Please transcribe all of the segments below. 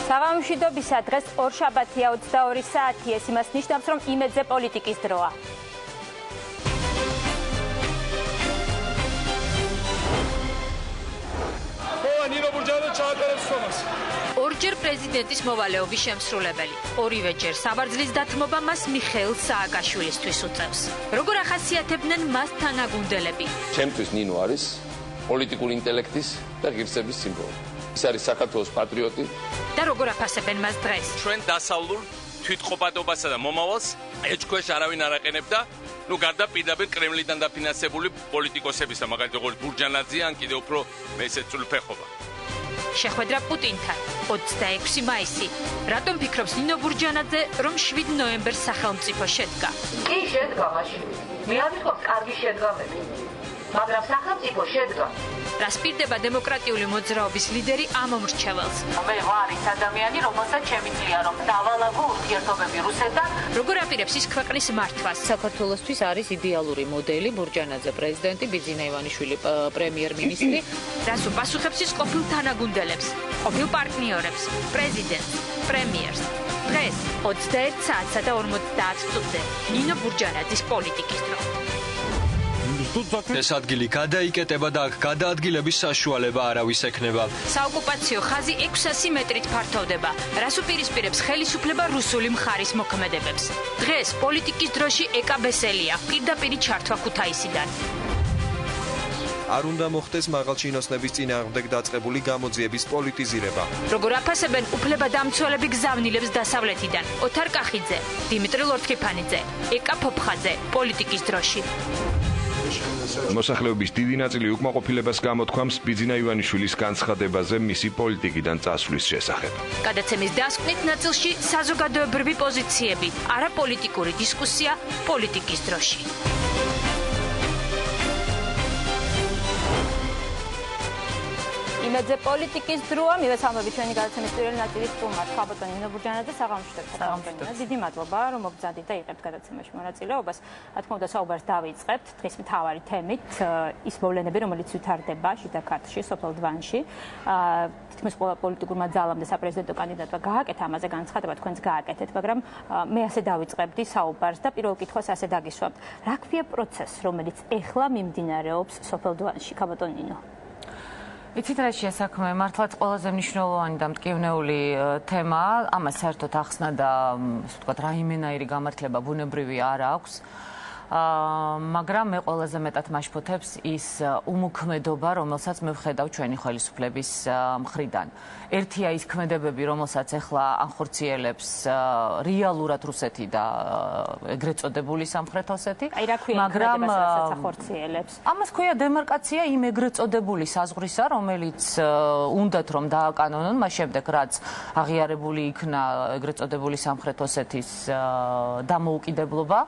საღამომშვიდობისა დღეს ორშაბათია 22 საათი ეს იმას ნიშნავს რომ იმედზე პოლიტიკის დროა. ორჯერ პრეზიდენტის მოვალეობის შემსრულებელი. ორივეჯერ საბარძლის დათმობა მას მიხეილ სააკაშვილისთვის უწევს. როგორ ახასიათებდნენ მას თანაგუნდელები? ჩემთვის ნინო არის პოლიტიკური ინტელექტის და ღირსების სიმბოლო. ის არის საქართველოს პატრიოტი. და როგორ აფასებენ მას დღეს? ჩვენ დასავლურ თვითყოფადობასა და მომავალს ეჭქვეშ არავინ არ აყენებდა. გარდა პირდაპირ კრემლიდან დაფინანსებული პოლიტიკოსებისა, მაგალითად როგორც ბურჯანაძე ან კიდევ უფრო მესეწული ფეხობა. შეხვედრა პუტინთან 26 მაისი. რატომ ფიქრობს ნინო ბურჯანაძე, რომ 7 ნოემბერს სახელმწიფო შედგა? კი შედგა მაშინ. მე არ ვიტყობ კარგი შედგამები. მაგრამ სახელმწიფო შედგა. რას პირდება დემოკრატიული მოძრაობის ლიდერი ამ მომრჩეველს? მე ვარ ის ადამიანი, რომელსაც შემიძლია რომ დავალაგო ურთიერთობები რუსეთთან. როგორ აპირებს ის ქვეყნის მართვას? საქართველოსთვის არის იდეალური მოდელი ბურჯანაძე პრეზიდენტი, ბიძინა ივანიშვილი პრემიერ-მინისტრი. რას უპასუხებს ის ყოფილ თანაგუნდელებს, ყოფილ პარტნიორებს, პრეზიდენტს, პრემიერს? დღეს 21 საათსა და 50 წუთზე ნინო ბურჯანაძის პოლიტიკის დრო. ეს ადგილი გადაიკეტება და აქ გადაადგილების საშუალება არავის ექნება. საოკუპაციო ხაზი 600 მეტრით ფართოვდება, რას უპირისპირებს ხელისუფლება რუსული მხარის მოქმედებებს. დღეს პოლიტიკის დროში ეკაბესელია, პირდაპირი ჩართვა ქუთაისიდან. არ უნდა მოხდეს მაღალჩინოსნების წინააღმდეგ დაწყებული გამოძიების პოლიტიზირება. როგორ აფასებენ უფლებადამცველები გზავნილებს დასავლეთიდან? ოთარ კახიძე, დიმიტრი ლორთქიფანიძე, ეკა ფოფხაძე, პოლიტიკის დროში. მოსახლეობის დიდი ნაწილი უკმაყოფილებას გამოთქვამს ბიძინა ივანიშვილის განცხადებაზე მისი პოლიტიკიდან წასვლის შესახებ. გადაცემის დასკვნით ნაწილში საზოგადოებრივი პოზიციები, არაპოლიტიკური დისკუსია პოლიტიკის დროში. იმედზე პოლიტიკის დროა მივესალმები ჩვენი გადაცემის პირველი ნაწილის სტუმარს ხალბატონ ნინო ბურჯანაძე საღამომშვიდობთ. დიდი მადლობა რომ მოგზადით და იყებთ გადაცემაში მონაწილეობას. რა თქმა უნდა საუბარს დავიწყებთ დღის მთავარი თემით ის მოვლენები რომელიც ვითარდება შიდა ქართლში სოფელ დვანში. თითქმის ყველა პოლიტიკურმა ძალამ და საპრეზიდენტო კანდიდატმა გააკეთა ამაზე განცხადება თქვენც გააკეთეთ, მაგრამ მე ასე დავიწყებდი საუბარს და პირველ კითხვას ასე დაგისვამთ. რა ქვია პროცესს რომელიც ეხლა მიმდინარეობს სოფელ დვანში ხალბატონ ნინო? იცით რა შესაქმე, მართლაც ყველაზე მნიშვნელოვანი და მტკივნეული თემაა. ამას საერთოდ ახსნა და ასე ვთქვათ, რაიმენაირი გამართლება ბუნებრივი არ აქვს. მაგრამ მე ყველაზე მეტად მაშფოთებს ის უმოქმედობა, რომელსაც მე ვხედავ ჩვენი ხელისუფლების მხრიდან. ერთია ის ქმედებები, რომელსაც ახლა ანხორციელებს რეალურად რუსეთი და ეგრეთ წოდებული სამხრეთ ოსეთი. მაგრამ ახორციელებს. ამას ქვია დემარკაცია იმ ეგრეთ წოდებული საზღვრისა, რომელიც უნდათ რომ დააკანონონ, მას შემდეგ რაც აღიარებული იქნა ეგრეთ წოდებული სამხრეთ ოსეთის დამოუკიდებლობა.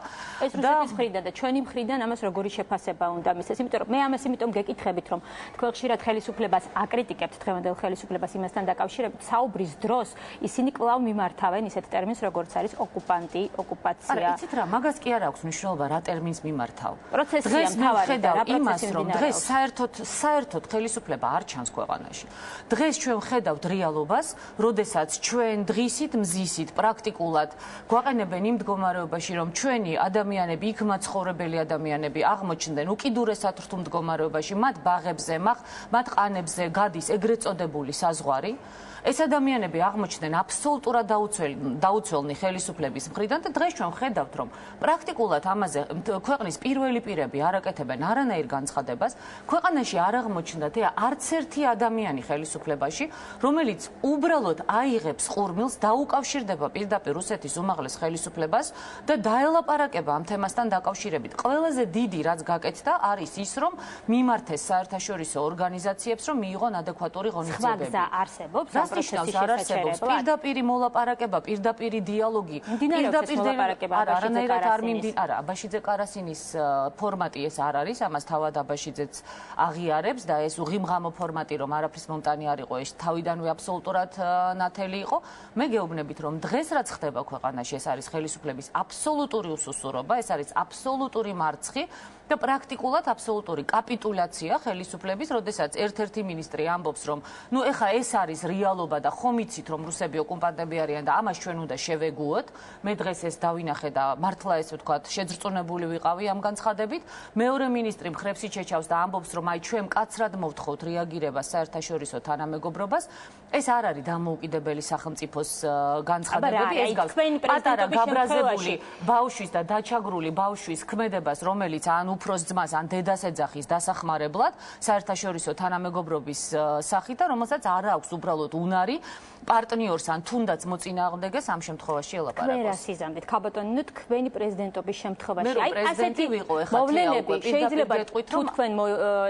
ეს რუსეთის მხრიდან და ჩვენი მხრიდან ამას როგორი შეფასება უნდა მისცეს? იმიტომ რომ მე ამას გეკითხებით, რომ თქვენ ხშირად ხელისუფლებას აკრიტიკებთ, დღევანდელ ხელისუფლებას იმასთან დაკავშირებით, საუბრის დროს ისინი კვლავ მიმართავენ ისეთ ტერმინს, როგორც არის ოკუპანტი, ოკუპაცია. არა, იცით რა, მაგას კი არ აქვს მნიშვნელობა, რა ტერმინს მიმართავ. პროცესია მთავარი და რა პროცესი რომ დღეს საერთოდ ხელისუფლება არ ჩანს ქვეყანაში. დღეს ჩვენ ვხედავთ რეალობას, როდესაც ჩვენ დღისით, მზისით, პრაქტიკულად გვაყენებენ იმ მდგომარეობაში, რომ ჩვენი ადამიანები, იქ მაცხოვრებელი ადამიანები აღმოჩნდნენ უკიდურესად რთულ მდგომარეობაში, მათ ბაღებზე, მათ ყანებზე გადის ეგრეთ წოდებული საზღვარი. ეს ადამიანები აღმოჩნდნენ აბსოლუტურად დაუცველნი ხელისუფლების მხრიდან და დღეს ჩვენ ვხედავთ, რომ პრაქტიკულად ამაზე ქვეყნის პირველი პირები არ აკეთებენ არანაირ განცხადებას. ქვეყანაში არ აღმოჩნდა არც ერთი ადამიანი ხელისუფლებაში, რომელიც უბრალოდ აიღებს ყურმილს, დაუკავშირდება პირდაპირ რუსეთის უმაღლეს ხელისუფლებას და დაელაპარაკება ამ თემასთან დაკავშირებით. ყველაზე დიდი რაც გაკეთდა არის ის, რომ მიმართეს საერთაშორისო ორგანიზაციებს, რომ მიიღონ ადეკვატური ღონისძიებები. სხვა გზა არსებობს? არ არსებობს პირდაპირი მოლაპარაკება, პირდაპირი დიალოგი, არანაირად არ მიმდინარეობს. არა, აბაშიძე კარასინის ფორმატი ეს არ არის, ამას თავად აბაშიძეც აღიარებს და ეს უღიმღამო ფორმატი, რომ არაფრის მომტანი არ იყო, ეს თავიდანვე აბსოლუტურად ნათელი იყო. მე გეუბნებით, რომ დღეს რაც ხდება ქვეყანაში, ეს არის ხელისუფლების აბსოლუტური უსუსურობა, ეს არის აბსოლუტური მარცხი და პრაქტიკულად აბსოლუტური კაპიტულაცია ხელისუფლების, როდესაც ერთ-ერთი მინისტრი ამბობს, რომ ნუ ეხა ეს არის რეალობა და ხომ იცით, რომ რუსები ოკუპანტები არიან და ამას ჩვენ უნდა შევეგუოთ. მე დღეს ეს დავინახე და მართლა ესე ვთქვათ, შეძრწუნებული ვიყავი ამ განცხადებით. მეორე მინისტრი მხრებში შეჩავს და ამბობს, რომ აი ჩვენ მკაცრად მოვთხოვთ რეაგირებას საერთაშორისო თანამეგობრობას. ეს არ არის დამოუკიდებელი სახელმწიფოს განცხადებები, ეს გავს პატარა გაბრაზებული ბავშვის და დაჩაგრული ბავშვის ქმედებას, რომელიც ან უფროს ძმას ან დედას ეძახის დასახმარებლად საერთაშორისო თანამეგობრობის სახით და რომელსაც არ აქვს უბრალოდ უნარი პარტნიორს ან თუნდაც მოწინააღმდეგეს ამ შემთხვევაში ელაპარაკოს. თქვენ რა სიზამთრით, ქაბატონინო, თქვენი პრეზიდენტობის შემთხვევაში, აი ასეთი მოვლენები შეიძლება თუ თქვენ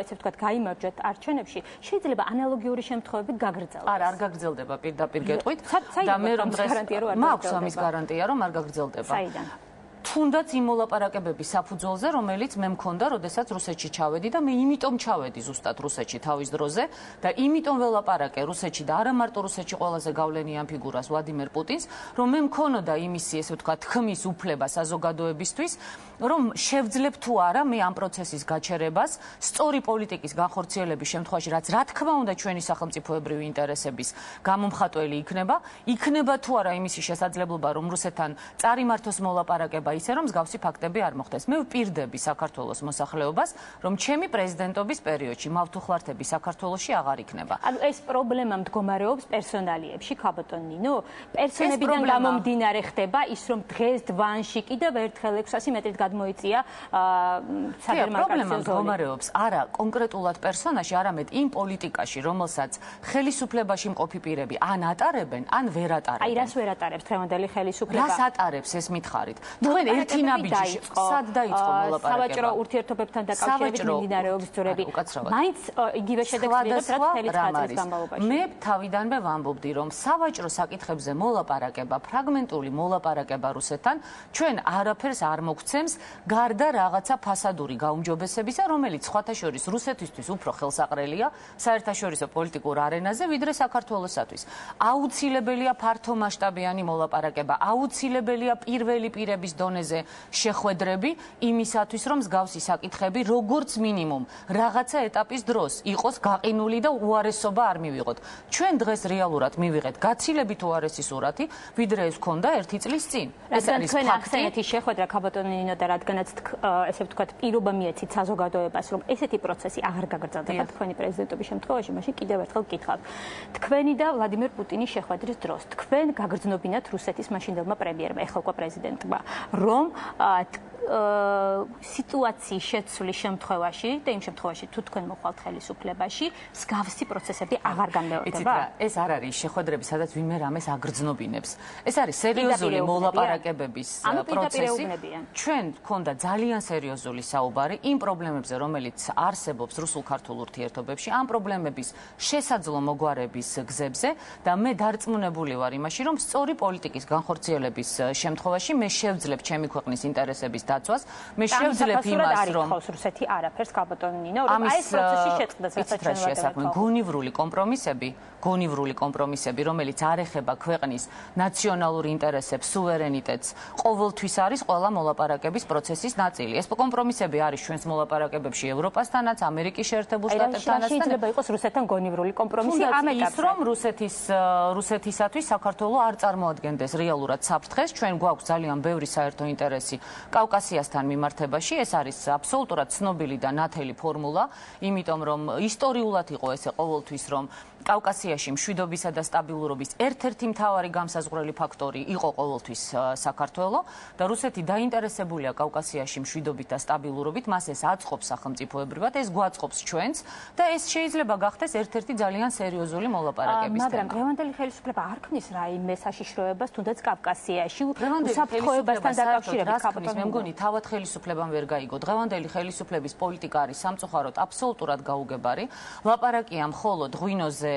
ესე ვთქვათ გაიმარჯვეთ არჩევნებში, შეიძლება ანალოგიური შემთხვევები გაგრძელდეს. არ გაგრძელდება პირდაპირ გეტყვით და მე რომ დღეს მაქვს ამის გარანტია, რომ არ გაგრძელდება. საიდან? თუნდაც იმ მოლაპარაკებების საფუძველზე, რომელიც მე მქონდა, როდესაც რუსეთში ჩავედი და მე იმიტომ ჩავედი ზუსტად რუსეთში თავის დროზე და იმიტომ ველაპარაკე რუსეთში და არა მარტო რუსეთში ყველაზე გავლენიან ფიგურას ვლადიმერ პუტინს, რომ მე მქონოდა იმისი, ესე ვთქვათ, ხმის უფლება საზოგადოებისთვის, რომ შევძლებ თუ არა მე ამ პროცესის გაჩერებას, სწორი პოლიტიკის განხორციელების შემთხვევაში, რაც რა თქმა უნდა ჩვენი სახელმწიფოებრივი ინტერესების გამომხატველი იქნება თუ არა იმისი შესაძლებლობა, რომ რუსეთთან წარიმართოს მოლაპარაკება ისე რომ მსგავსი ფაქტები არ მოხდეს. მე ვპირდები საქართველოს მოსახლეობას, რომ ჩემი პრეზიდენტობის პერიოდში მავთუხლართები საქართველოში აღარ იქნება. ანუ ეს პრობლემა მდგომარეობს პერსონალიებში, ქაბატონინო, პერსონებიდან გამომდინარე ხდება ის, რომ დღეს დვანში კიდევ ერთხელ 600 მეტრით გადმოიწია სადერმარკაციო პრობლემა მდგომარეობს არა კონკრეტულად პერსონაში, არამედ იმ პოლიტიკაში, რომელსაც ხელისუფლებაში მყოფი პირები ან ატარებენ, ან ვერ ატარებენ. აი რას ვერ ატარებს დღევანდელი ხელისუფლება? რას ატარებს ეს მითხარით? თქვენ ერთი ნაბიჯი სად დაიწყო მოლაპარაკება? სავაჭრო ურთიერთობებთან დაკავშირებით მიმდინარეობს ძვრები. მაინც იგივე შედეგს მიიღებს, რაც მთელი წლის განმავლობაში. მე თავიდანვე ვამბობდი, რომ სავაჭრო საკითხებზე მოლაპარაკება, ფრაგმენტული მოლაპარაკება რუსეთთან ჩვენ არაფერს არ მოგცემს, გარდა რაღაცა ფასადური გაუმჯობესებისა, რომელიც სხვათა შორის რუსეთისთვის უფრო ხელსაყრელია საერთაშორისო პოლიტიკურ არენაზე, ვიდრე საქართველოსათვის. აუცილებელია ფართომასშტაბიანი მოლაპარაკება, აუცილებელია პირველი პირების დონეზე შეხვედრები იმისათვის, რომ მსგავსი საკითხები როგორც მინიმუმ რაღაცა ეტაპის დროს იყოს გაყინული და უარესობა არ მივიღოთ. ჩვენ დღეს რეალურად მივიღეთ გაცილებით უარესი სურათი, ვიდრე ეს ქონდა 1 წლის წინ. ეს არის ფაქტი. შეხვედრა ქაბატონინო და რადგანაც ესე ვთქვათ პირობა მიეცით საზოგადოებას, რომ ესეთი პროცესი აღარ გაგრძელდება თქვენი პრეზიდენტობის შემთხვევაში, მაშინ კიდევ ერთხელ გკითხავთ. თქვენი და ვლადიმერ პუტინის შეხვედრის დროს თქვენ გაგრძნობინათ რუსეთის მაშინდელმა პრემიერმა, ეხლა უკვე პრეზიდენტმა, რომ სიტუაციის შეცვლის შემთხვევაში და იმ შემთხვევაში თუ თქვენ მოხვალთ ხელისუფლებაში, მსგავსი პროცესები აღარ განმეორდება. ეს არ არის შეხვედრები, სადაც ვინმე რამეს აგრძნობინებს. ეს არის სერიოზული მოლაპარაკებების პროცესი. ჩვენ გქონდა ძალიან სერიოზული საუბარი იმ პრობლემებზე, რომელიც არსებობს რუსულ-ქართულ ურთიერთობებში, ამ პრობლემების შესაძლო მოგვარების გზებზე და მე დარწმუნებული ვარ იმაში, რომ სწორი პოლიტიკის განხორციელების შემთხვევაში მე შევძლებ ჩემი ქვეყნის ინტერესების დაცვას, მე შევძლებ იმას, რომ რუსეთი არაფერს ქაბატონინო, რომ აი ეს პროცესი შეწყდეს, რასაც ჩვენ ვაკეთებთ. გონივრული კომპრომისები, რომელიც არ ეხება ქვეყნის ნაციონალურ ინტერესებს, სუვერენიტეტს, ყოველთვის არის ყველა მოლაპარაკების პროცესის ნაწილი. ეს კომპრომისები არის ჩვენს მოლაპარაკებებში ევროპასთანაც, ამერიკის შეერთებულ შტატებთანაც. შეიძლება იყოს რუსეთთან გონივრული კომპრომისი ამ ეტაპზე. ის რომ რუსეთისათვის საქართველო არ წარმოადგენდეს რეალურად საფრთხეს, ჩვენ გვაქვს ძალიან ბევრი საერთო ინტერესი კავკასიასთან მიმართებაში. ეს არის აბსოლუტურად ცნობილი და ნათელი ფორმულა, იმიტომ რომ ისტორიულად იყო ესე ყოველთვის, რომ კავკასიაში მშვიდობისა და სტაბილურობის ერთ-ერთი მთავარი გამსაზღვრელი ფაქტორი იყო ყოველთვის საქართველო და რუსეთი დაინტერესებულია კავკასიაში მშვიდობით და სტაბილურობით, მას ეს აწყობს სახელმწიფოებრივად, ეს გვაწყობს ჩვენს და ეს შეიძლება გახდეს ერთ-ერთი ძალიან სერიოზული მოლაპარაკების თემა. მაგრამ დღევანდელი ხელისუფლება არ ქმნის რაიმე საშიშროებას თუნდაც კავკასიაში უსაფრთხოებასთან დაკავშირებით. მე მგონი თავად ხელისუფლებამ ვერ გაიგო. დღევანდელი ხელისუფლების პოლიტიკა არის სამწუხაროდ აბსოლუტურად გაუგებარი. ლაპარაკია მხოლოდ ღვინოზე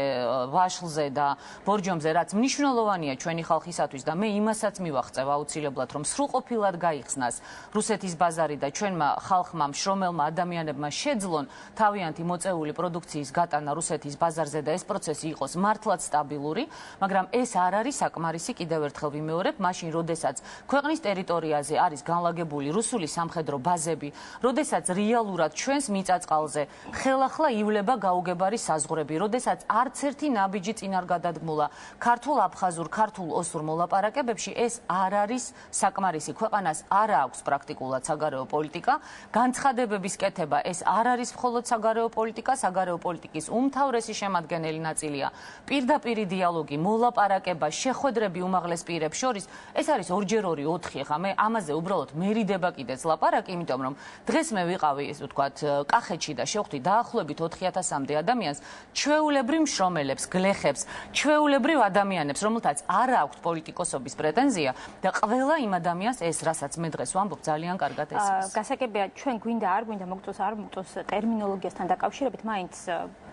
ვაშლზე და ბორჯომზე, რაც მნიშვნელოვანია ჩვენი ხალხისათვის და მე იმასაც მივახწევ აუცილებლად, რომ სრულყოფილად გაიხსნას რუსეთის ბაზარი და ჩვენმა ხალხმა, მშრომელმა ადამიანებმა შეძლონ თავიანთი მოწეული პროდუქციის გატანა რუსეთის ბაზარზე და ეს პროცესი იყოს მართლაც სტაბილური, მაგრამ ეს არ არის საკმარისი, კიდევ ერთხელ ვიმეორებ, მაშინ, როდესაც ქვეყნის ტერიტორიაზე არის განლაგებული რუსული სამხედრო ბაზები, როდესაც რეალურად ჩვენს მიწა-წყალზე ხელახლა ივლება გაუგებარი საზღვრები, როდესაც არც ერთი ნაბიჯი წინ არ გადადგმულა ქართულ-აფხაზურ, ქართულ-ოსურ მოლაპარაკებებში, ეს არ არის საკმარისი. ქვეყანას არ აქვს პრაქტიკულად საგარეო პოლიტიკა, განცხადებების კეთება ეს არ არის მხოლოდ საგარეო პოლიტიკა, საგარეო პოლიტიკის უმთავრესი შემადგენელი ნაწილია პირდაპირი დიალოგი, მოლაპარაკება, შეხვედრები უმაღლეს პირებს შორის. ეს არის 2x2 4, ხა მე ამაზე უბრალოდ მერიდება კიდეც ლაპარაკი, იმიტომ რომ დღეს მე ვიყავი, ესე ვთქვათ, კახეთში და შევხვდი დაახლოებით 4000-მდე ადამიანს, ჩვეულებრივ მშრომელებს, გლეხებს, ჩვეულებრივ ადამიანებს, რომელთაც არ აქვთ პოლიტიკოსობის პრეტენზია და ყველა იმ ადამიანს ეს, რასაც მე დღეს ვამბობ, ძალიან კარგად ესმის. გასაგებია, ჩვენ გვინდა არ გვინდა მოგწოს არ მოგწოს ტერმინოლოგიასთან დაკავშირებით, მაინც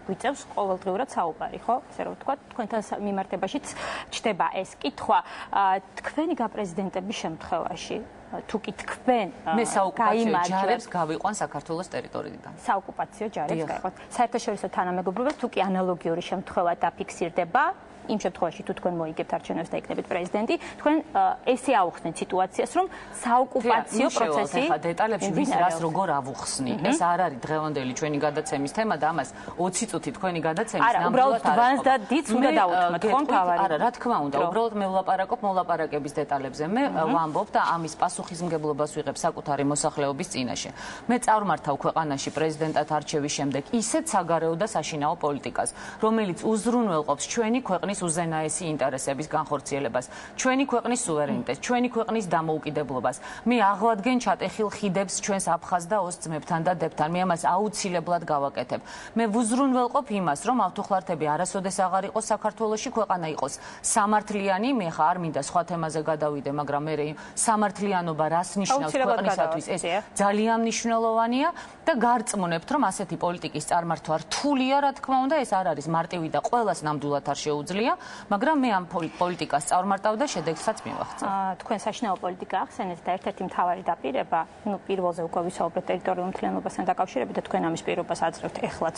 გვიწევს ყოველდღიურად საუბარი, ხო? ესე რომ ვთქვათ, თქვენთან მიმართებაშიც ჩდება ეს კითხვა. თქვენი გაპრეზიდენტების შემთხვევაში თუ კი თქვენ მე საოკუპაციო ჯარებს გავიყვან საქართველოს ტერიტორიიდან. საოკუპაციო ჯარებს გაიყვანთ. საერთაშორისო თანამეგობრობა თუ კი ანალოგიური შემთხვევა დაფიქსირდება, იმ შემთხვევაში თუ თქვენ მოიგებთ არჩევნებს და იქნებით პრეზიდენტი, თქვენ ესე აუხსნით სიტუაციას, რომ საოკუპაციო პროცესი ხა დეტალებში ვის რას როგორ ავუხსნი. ეს არ არის დღევანდელი ჩვენი გადაცემის თემა და ამას 20 წუთი თქვენი გადაცემის ნამდვილად არა, უბრალოდ დვანს და დიც უნდა დავუთმოთ, ხო, თავარი. არა, რა თქმა უნდა, უბრალოდ მე ვლაპარაკობ მოლაპარაკების დეტალებზე. მე ვამბობ და ამის პასუხისმგებლობას ვიღებ საკუთარი მოსახლეობის წინაშე. მე წარმართავ ქვეყანაში პრეზიდენტად არჩევის შემდეგ ისეთ საგარეო და საშინაო პოლიტიკას, რომელიც უზრუნველყოფს ჩვენი ქვეყნის უზენაესი ინტერესების განხორციელებას, ჩვენი ქვეყნის სუვერენიტეტს, ჩვენი ქვეყნის დამოუკიდებლობას. მე აღვადგენ ჩატეხილ ხიდებს ჩვენს აფხაზ და ოს ძმებთან და დებთან. მე ამას აუცილებლად გავაკეთებ. მე ვუზრუნველყოფ იმას, რომ ავთუხლართები არასოდეს აღარ იყოს საქართველოში, ქვეყანა იყოს სამართლიანი. მე ხა არ მინდა სხვა თემაზე გადავიდე, მაგრამ მე სამართლიანობა რას ნიშნავს ქვეყნისათვის, ეს ძალიან მნიშვნელოვანია და გარწმუნებთ, რომ ასეთი პოლიტიკის წარმართვა რთულია, რა თქმა უნდა, ეს არ არის მარტივი და ყველას ნამდვილად არ შეუძლია. მაგრამ მე ამ პოლიტიკას წარმარტავ და შედეგსაც მივახცევ. თქვენ საშინაო პოლიტიკა ახსენეთ და ერთ-ერთი მთავარი დაპირება, პირველზე უკვე ვისაუბრეთ ტერიტორიულ მთლიანობასთან დაკავშირებით და თქვენ ამის პირობას აძლევთ ეხლაც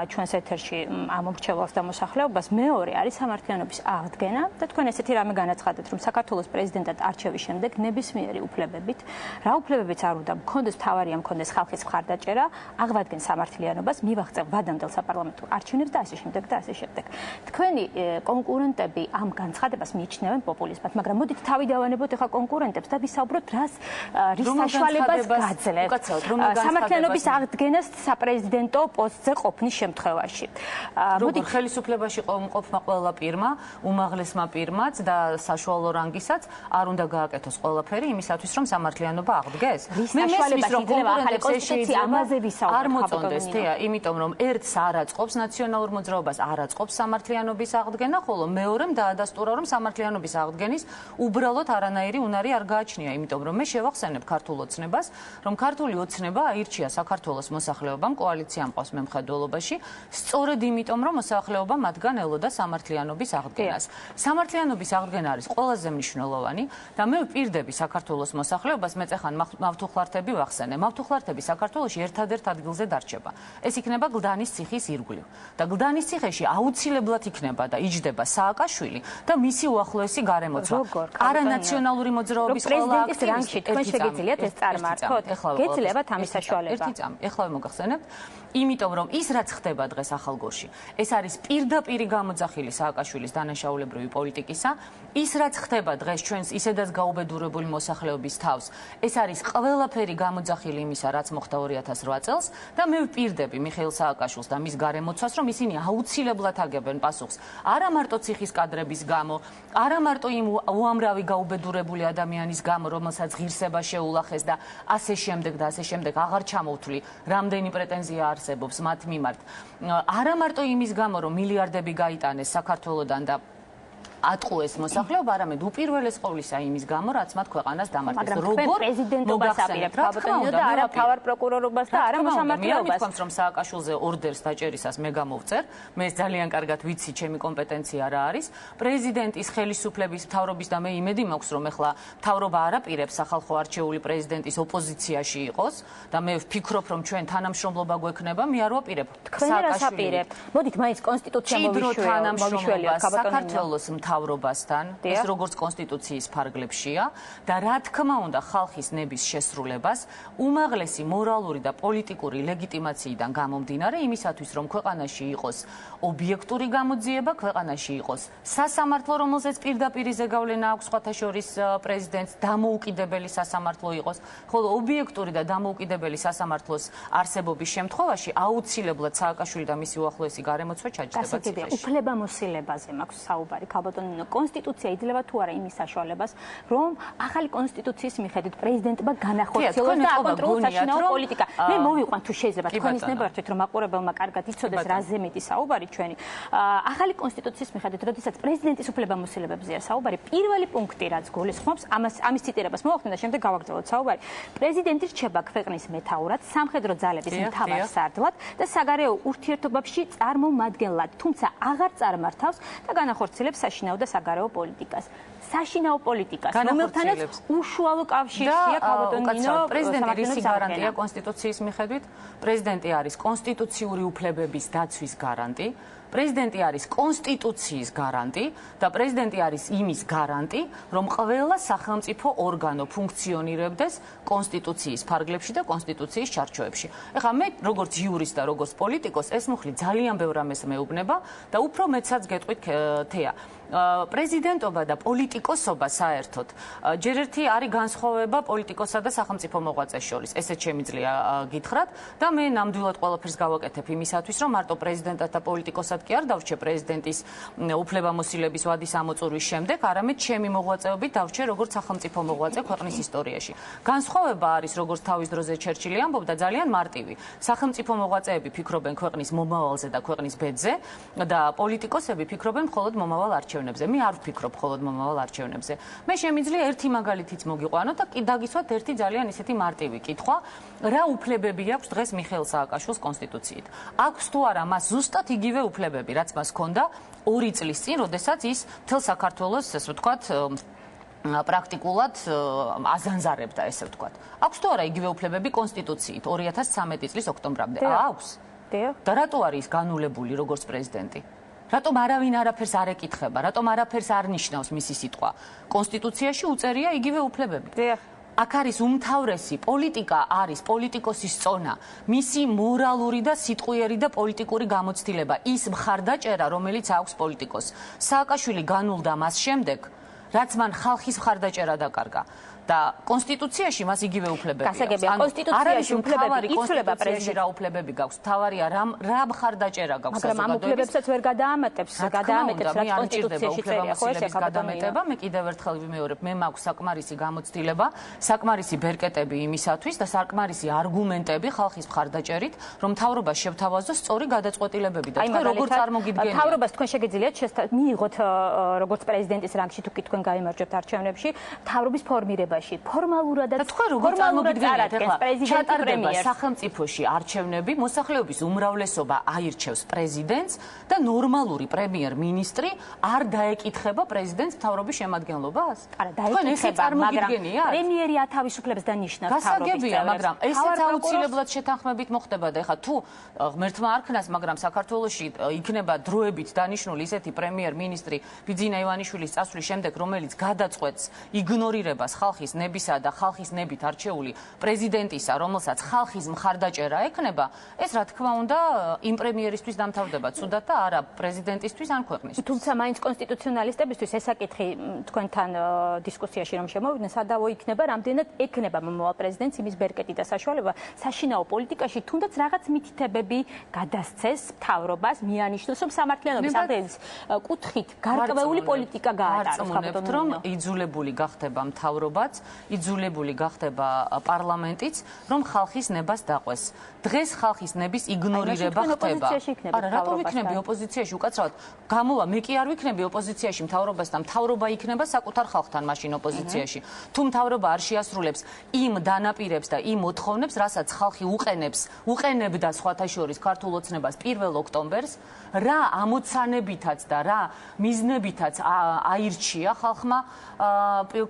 ჩვენს ეთერში ამ მომრჩევლას და მოსახლეობას. მეორე არის სამართლიანობის აღდგენა და თქვენ ესეთი რამე განაცხადეთ, რომ საქართველოს პრეზიდენტად არჩევის შემდეგ ნებისმიერი უფლებებით, რა უფლებებიც არ უნდა მქონდეს, მთავარია მქონდეს ხალხის მხარდაჭერა, აღვადგენ სამართლიანობას, მივახცევ ვადამდელ საპარლამენტო არჩევნებს და ასე შემდეგ და ასე შემდეგ. თქვენი კონკურენტები ამ განცხადებას მიიჩნევენ პოპულიზმად, მაგრამ მოდით თავი დავანებოთ ახლა კონკურენტებს და ვისაუბროთ რის საშუალებას გაძლევთ სამართლიანობის აღდგენას საპრეზიდენტო პოსტზე ყოფნის შემთხვევაში. მოდით ხელისუფლებაში ყოფნა ყველა პირმა, უმაღლესმა პირმაც და საშუალო რანგისაც არ უნდა გააკეთოს ყველაფერი იმისათვის, რომ სამართლიანობა აღდგეს. მე მესმის რომ ახალი კონსტიტუცია ამაზე ვისაუბროთ. არ მოწონდეს თეა, იმიტომ რომ ერთს არ აწყობს ნაციონალურ მოძრაობას, არ აწყობს სამართლიანობის აღდგენა, ხოლო მეორემ დაადასტურა, რომ სამართლიანობის აღდგენის უბრალოდ არანაირი უნარი არ გააჩნია, იმიტომ რომ მე შევახსენებ ქართულ ოცნებას, რომ ქართული ოცნება აირჩია საქართველოს მოსახლეობამ, კოალიცია მყავს მემხედველობაში, სწორედ იმიტომ, რომ მოსახლეობა მათგან ელოდა სამართლიანობის აღდგენას. სამართლიანობის აღდგენა არის ყველაზე მნიშვნელოვანი და მე ვპირდები საქართველოს მოსახლეობას, მე წეხან მავთუხლართები ვახსენე. მავთუხლართები საქართველოში ერთადერთ ადგილზე დარჩება. ეს იქნება გლდანის ციხის ირგვლივ და გლდანის ციხეში აუცილებლად იქნება და იჯდება სააკაშვილი და მისი უახლოესი გარემოცვა. არანაციონალური მოძრაობის ყველა აქტივისტი თქვენ შეგიძლიათ ეს წარმართოთ? გეძლებათ ამის საშუალება. ერთი წამი, ეხლა მოგახსენებთ, იმიტომ რომ ის რაც ხდება დღეს ახალგორში, ეს არის პირდაპირი გამოძახილი სააკაშვილის დანაშაულებრივი პოლიტიკისა, ის რაც ხდება დღეს ჩვენს ისედაც გაუბედურებული მოსახლეობის თავს, ეს არის ყველაფერი გამოძახილი იმისა, რაც მოხდა 2008 წელს და მე ვპირდები მიხეილ სააკაშვილს და მის გარემოცვას, რომ ისინი აუცილებლად აგებენ პასუხს არა მარტო ციხის კადრების გამო, არა მარტო იმ უამრავი გაუბედურებული ადამიანის გამო, რომელსაც ღირსება შეულახეს და ასე შემდეგ აღარ ჩამოვთვლი, რამდენი პრეტენზია არსებობს მათ მიმართ. არა მარტო იმის გამო, რომ მილიარდები გაიტანეს საქართველოდან და ატყუეს მოსახლეობა, არამედ უპირველეს ყოვლისა იმის გამო, რაც მათ ქვეყანას დამარცხეს. როგორ პრეზიდენტობას აპირებთ ქალბატონო და არა თავარ პროკურორობას და არა მოსამართლეობას. მე რომ სააკაშვილზე ორდერს დაჭერისას მე გამოვწერ, მე ძალიან კარგად ვიცი, ჩემი კომპეტენცია რა არის. პრეზიდენტის ხელისუფლების მთავრობის და მე იმედი მაქვს, რომ ეხლა მთავრობა არ აპირებს სახალხო არჩეული პრეზიდენტის ოპოზიციაში იყოს და მე ვფიქრობ, რომ ჩვენ თანამშრომლობა გვექნება, მე არ ვაპირებ სააკაშვილი. მოდით მაინც კონსტიტუცია მოვიშველი საქართველოს მთავრობასთან, ეს როგორც კონსტიტუციის ფარგლებშია და რა თქმა უნდა ხალხის ნების შესრულებას უმაღლესი მორალური და პოლიტიკური ლეგიტიმაციიდან გამომდინარე იმისათვის, რომ ქვეყანაში იყოს ობიექტური გამოძიება, ქვეყანაში იყოს სასამართლო, რომელზეც პირდაპირ ზეგავლენა აქვს სხვათა შორის პრეზიდენტს, დამოუკიდებელი სასამართლო იყოს, ხოლო ობიექტური და დამოუკიდებელი სასამართლოს არსებობის შემთხვევაში აუცილებლად სააკაშვილი და მისი უახლოესი გარემოცვა ჩაჯდება ციხეში. უფლებამოსილებაზე მაქვს საუბარი, ქალბატონო, კონსტიტუცია იძლევა თუ არა იმის საშუალებას, რომ ახალი კონსტიტუციის მიხედვით პრეზიდენტმა განახორციელოს და აკონტროლოს საშინაო პოლიტიკა. მე მოვიყვან თუ შეიძლება თქვენის ნებართვით, რომ აყურებელმა კარგად იცოდეს რაზე მეტი საუბარი ჩვენი. ახალი კონსტიტუციის მიხედვით, როდესაც პრეზიდენტის უფლებამოსილებებზეა საუბარი, პირველი პუნქტი რაც გულისხმობს, ამის ციტირებას მოვახდინე და შემდეგ გავაგრძელოთ საუბარი. პრეზიდენტი რჩება ქვეყნის მეთაურად, სამხედრო ძალების მთავარ სარდლად და საგარეო ურთიერთობებში წარმომადგენლად, თუმცა აღარ წარმართავს და განახორციელებს საშინაო და საგარეო პოლიტიკას. საშინაო პოლიტიკას, რომელთანაც უშუალო კავშირშია ქალბატონო ნინო პრეზიდენტი რისი გარანტია კონსტიტუციის მიხედვით? პრეზიდენტი არის კონსტიტუციური უფლებების დაცვის გარანტი. პრეზიდენტი არის კონსტიტუციის გარანტი და პრეზიდენტი არის იმის გარანტი, რომ ყველა სახელმწიფო ორგანო ფუნქციონირებდეს კონსტიტუციის ფარგლებში და კონსტიტუციის ჩარჩოებში. ეხლა მე როგორც იურისტ და როგორც პოლიტიკოს ეს მუხლი ძალიან ბევრ რამეს მეუბნება და უფრო მეცაც გეტყვით თეა. პრეზიდენტობა და პოლიტიკოსობა საერთოდ ჯერ ერთი არის განსხვავება პოლიტიკოსსა და სახელმწიფო მოღვაწეს შორის. ესეც შემიძლია გითხრათ და მე ნამდვილად ყველაფერს გავაკეთებ იმისათვის, რომ მარტო პრეზიდენტად და პოლიტიკოსად კი არ დავრჩე პრეზიდენტის უფლებამოსილების ვადის ამოწურვის შემდეგ, არამედ ჩემი მოღვაწეობით დავრჩე როგორც სახელმწიფო მოღვაწე ქვეყნის ისტორიაში. განსხვავება არის, როგორც თავის დროზე ჩერჩილი ამბობდა, ძალიან მარტივი. სახელმწიფო მოღვაწეები ფიქრობენ ქვეყნის მომავალზე და ქვეყნის ბედზე და პოლიტიკოსები ფიქრობენ მხოლოდ მომავალ არჩევნებზე. მე არ ვფიქრობ მხოლოდ მომავალ არჩევნებზე. მე შემიძლია ერთი მაგალითიც მოგიყვანო და დაგისვათ ერთი ძალიან ისეთი მარტივი კითხვა, რა უფლებები აქვს დღეს მიხეილ სააკაშვილს კონსტიტუციით? აქვს თუ არა მას ზუსტად იგივე უფლებები, რაც მას ჰქონდა 2 წლის წინ, როდესაც ის მთელ საქართველოს, ესე ვთქვათ, პრაქტიკულად აზანზარებდა, ესე ვთქვათ. აქვს თუ არა იგივე უფლებები კონსტიტუციით 2013 წლის ოქტომბრამდე? აქვს. და რატო არის განულებული როგორც პრეზიდენტი? რატომ არავინ არაფერს არ ეკითხება? რატომ არაფერს არ ნიშნავს მისი სიტყვა? კონსტიტუციაში უწერია იგივე უფლებები. აქ არის უმთავრესი პოლიტიკა, არის პოლიტიკოსის წონა, მისი მორალური და სიტყვიერი და პოლიტიკური გამოცდილება, ის მხარდაჭერა, რომელიც აქვს პოლიტიკოსს. სააკაშვილი განულდა მას შემდეგ, რაც მან ხალხის მხარდაჭერა დაკარგა. და კონსტიტუციაში მას იგივე უფლებები აქვს. გასაგებია, კონსტიტუციაში უფლებები იცვლება პრეზიდენტი რა უფლებები გაქვს. თავარია რა მხარდაჭერა გაქვს საზოგადოების. მაგრამ ამ უფლებებსაც ვერ გადაამეტებს, რაც კონსტიტუციაში წერია, ხო ეს გადამეტება. მე კიდევ ერთხელ ვიმეორებ, მე მაქვს საკმარისი გამოცდილება, საკმარისი ბერკეტები იმისათვის და საკმარისი არგუმენტები ხალხის მხარდაჭერით, რომ მთავრობას შევთავაზოს სწორი გადაწყვეტილებები და თქვენ როგორ წარმოგიდგენიათ? მთავრობას თქვენ შეგიძლიათ მიიღოთ როგორც პრეზიდენტის რანგში თუ კი თქვენ გაიმარჯვებთ არჩევნებში, მთავრობის ფორმირება ფორმალურადაც თქვენ როგორ წარმოგიდგენიათ ეხლა ჩატარდება სახელმწიფოში არჩევნები, მოსახლეობის უმრავლესობა აირჩევს პრეზიდენტს და ნორმალური პრემიერ-მინისტრი არ დაეკითხება პრეზიდენტს მთავრობის შემადგენლობას? არა, დაეკითხება, მაგრამ პრემიერი ათავისუფლებს და ნიშნავს მთავრობის წევრებს. მაგრამ ესეც აუცილებლად შეთანხმებით მოხდება და ეხლა თუ ღმერთმა არ ქნას, მაგრამ საქართველოში იქნება დროებით დანიშნული ისეთი პრემიერ-მინისტრი ბიძინა ივანიშვილის წასვლის შემდეგ, რომელიც გადაწყვეტს იგნორირებას ხალხის ნებისა და ხალხის ნებით არჩეული პრეზიდენტისა, რომელსაც ხალხის მხარდაჭერა ექნება, ეს რა თქმა უნდა იმ პრემიერისთვის დამთავრდება ცუდად და არა პრეზიდენტისთვის ან ქვეყნისთვის. თუმცა მაინც კონსტიტუციონალისტებისთვის ეს საკითხი თქვენთან დისკუსიაში რომ შემოვიდნენ, სადავო იქნება, რამდენად ექნება მომავალ პრეზიდენტს იმის ბერკეტი და საშუალება საშინაო პოლიტიკაში თუნდაც რაღაც მითითებები გადასცეს მთავრობას, მიანიშნოს, რომ სამართლიანობის აღდგენის კუთხით გარკვეული პოლიტიკა გაატაროს. რომ იძულებული გახდება მთავრობაც იძულებული გახდება პარლამენტიც, რომ ხალხის ნებას დაყვეს. დღეს ხალხის ნების იგნორირება ხდება. არა, რატო ვიქნები ოპოზიციაში? უკაცრავად, გამოვა, მე კი არ ვიქნები ოპოზიციაში მთავრობასთან, მთავრობა იქნება საკუთარ ხალხთან მაშინ ოპოზიციაში. თუ მთავრობა არ შეასრულებს იმ დანაპირებს და იმ მოთხოვნებს, რასაც ხალხი უყენებდა სხვათა შორის ქართულ ოცნებას 1 ოქტომბერს, რა ამოცანებითაც და რა მიზნებითაც აირჩია ხალხმა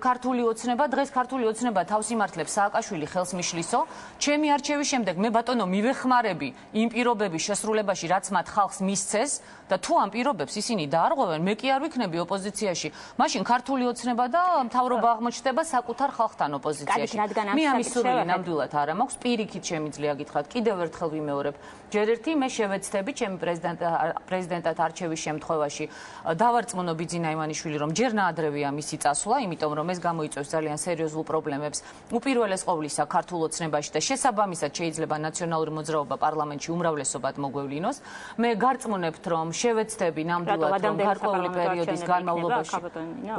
ქართული ოცნება, დღეს ქართული ოცნება თავს იმართლებს სააკაშვილი ხელს მიშლისო, ჩემი არჩევის შემდეგ მე ბატონო მივეხმარები იმ პირობების შესრულებაში, რაც მათ ხალხს მისცეს და თუ ამ პირობებს ისინი დაარღვევენ, მე კი არ ვიქნები ოპოზიციაში. მაშინ ქართული ოცნება და მთავრობა აღმოჩნდება საკუთარ ხალხთან ოპოზიციაში. მე ამის სურვილი ნამდვილად არ მაქვს, პირიქით შემიძლია გითხრათ, კიდევ ერთხელ ვიმეორებ. ჯერ ერთი მე შევეცდები ჩემი პრეზიდენტად არჩევის შემთხვევაში დავარწმუნო ბიძინა ივანიშვილი, რომ ჯერ ნაადრევია მისი წასვლა, იმიტომ რომ ეს გამოიწვევს ძალიან სერიოზულ პრობლემებს უპირველეს ყოვლისა ქართულ ოცნებაში და შესაბამისად შეიძლება ნაციონალური მოძრაობა პარლამენტში უმრავლესობად მოგვევლინოს. მე გარწმუნებთ, რომ შევეცდები ნამდვილად რომ გარკვეული პერიოდის განმავლობაში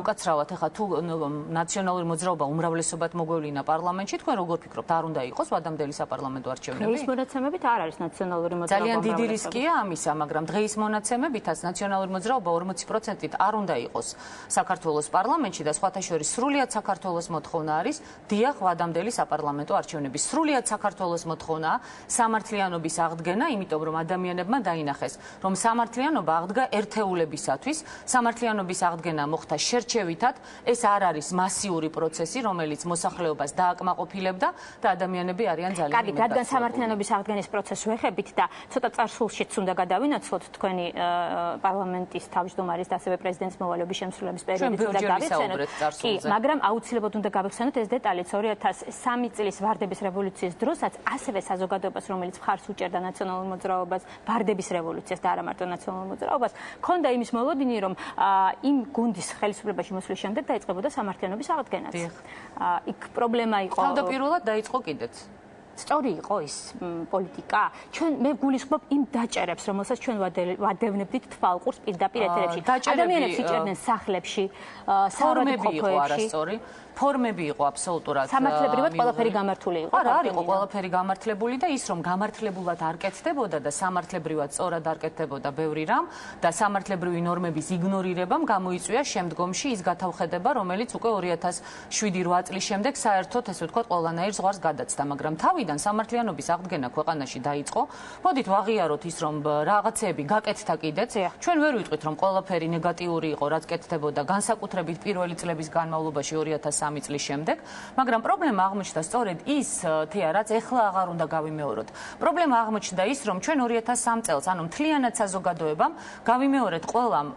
უკაცრავად ეხა თუ ნაციონალური მოძრაობა უმრავლესობად მოგვევლინა პარლამენტში, თქვენ როგორ ფიქრობთ, არ უნდა იყოს ვადამდელი საპარლამენტო არჩევნები? დღეის მონაცემებით არ არის ნაციონალური მოძრაობა. ძალიან დიდი რისკია ამისა, მაგრამ დღეის მონაცემებითაც ნაციონალური მოძრაობა 40%-ით არ უნდა იყოს საქართველოს პარლამენტში და სხვათა შორის სრულიად საქართველოს მოთხოვნა არის დიახ ვადამდელი საპარლამენტო არჩევნები. სრულიად საქართველოს მოთხოვნაა სამართლიანობის აღდგენა, იმიტომ რომ ადამიანებმა დაინახეს, რომ სამართლიანობა აღდგა ერთეულებისათვის, სამართლიანობის აღდგენა მოხდა შერჩევითად, ეს არ არის მასიური პროცესი, რომელიც მოსახლეობას დააკმაყოფილებდა და ადამიანები არიან ძალიან კარგი, რადგან სამართლიანობის აღდგენის პროცესს ვეხებით და ცოტა წარსულშიც უნდა გადავინაცვლოთ თქვენი პარლამენტის თავმჯდომარის და ასევე პრეზიდენტის მოვალეობის შემსრულების პერიოდით უნდა გავიხსენოთ. კი, მაგრამ აუცილებლად უნდა გავიხსენოთ ეს დეტალიც 2003 წლის ვარდების რევოლუციის დროსაც ასევე საზოგადოებას, რომელიც მხარს უჭერდა ნაციონალურ მოძრაობას, ვარდების რევოლუციას და არა მარტო ნაციონალურ მოძრაობას, ქონდა იმის მოლოდინი, რომ იმ გუნდის ხელისუფლებაში მოსვლის შემდეგ დაიწყებოდა სამართლიანობის აღდგენაც. იქ პრობლემა იყო. თავდაპირველად დაიწყო კიდეც. სწორი იყო ის პოლიტიკა. მე გულისხმობ იმ დაჭერებს, რომელსაც ჩვენ ვადევნებდით თვალყურს პირდაპირ ეთერებში. ადამიანებს იჭერდნენ სახლებში, საავადმყოფოებში. ფორმები იყო აბსოლუტურად სამართლებრივად ყველაფერი გამართული იყო. არა, არ იყო ყველაფერი გამართლებული და ის რომ გამართლებულად არ კეთდებოდა და სამართლებრივად სწორად არ კეთდებოდა ბევრი რამ და სამართლებრივი ნორმების იგნორირებამ გამოიწვია შემდგომში ის გათავხედება, რომელიც უკვე 2007-8 წლის შემდეგ საერთოდ ესე ვთქვათ ყველანაირ ზღვარს გადაცდა, მაგრამ თავიდან სამართლიანობის აღდგენა ქვეყანაში დაიწყო. მოდით ვაღიაროთ ის რომ რაღაცები გაკეთდა კიდეც. ჩვენ ვერ ვიტყვით რომ ყველაფერი ნეგატიური იყო, რაც კეთდებოდა განსაკუთრებით პირველი წლების განმავლობაში 2003 წლის შემდეგ, მაგრამ პრობლემა აღმოჩნდა სწორედ ის, რაც ეხლა აღარ უნდა გავიმეოროთ. პრობლემა აღმოჩნდა ის, რომ ჩვენ 2003 წელს, ანუ მთლიანად საზოგადოებამ გავიმეორეთ ყველამ,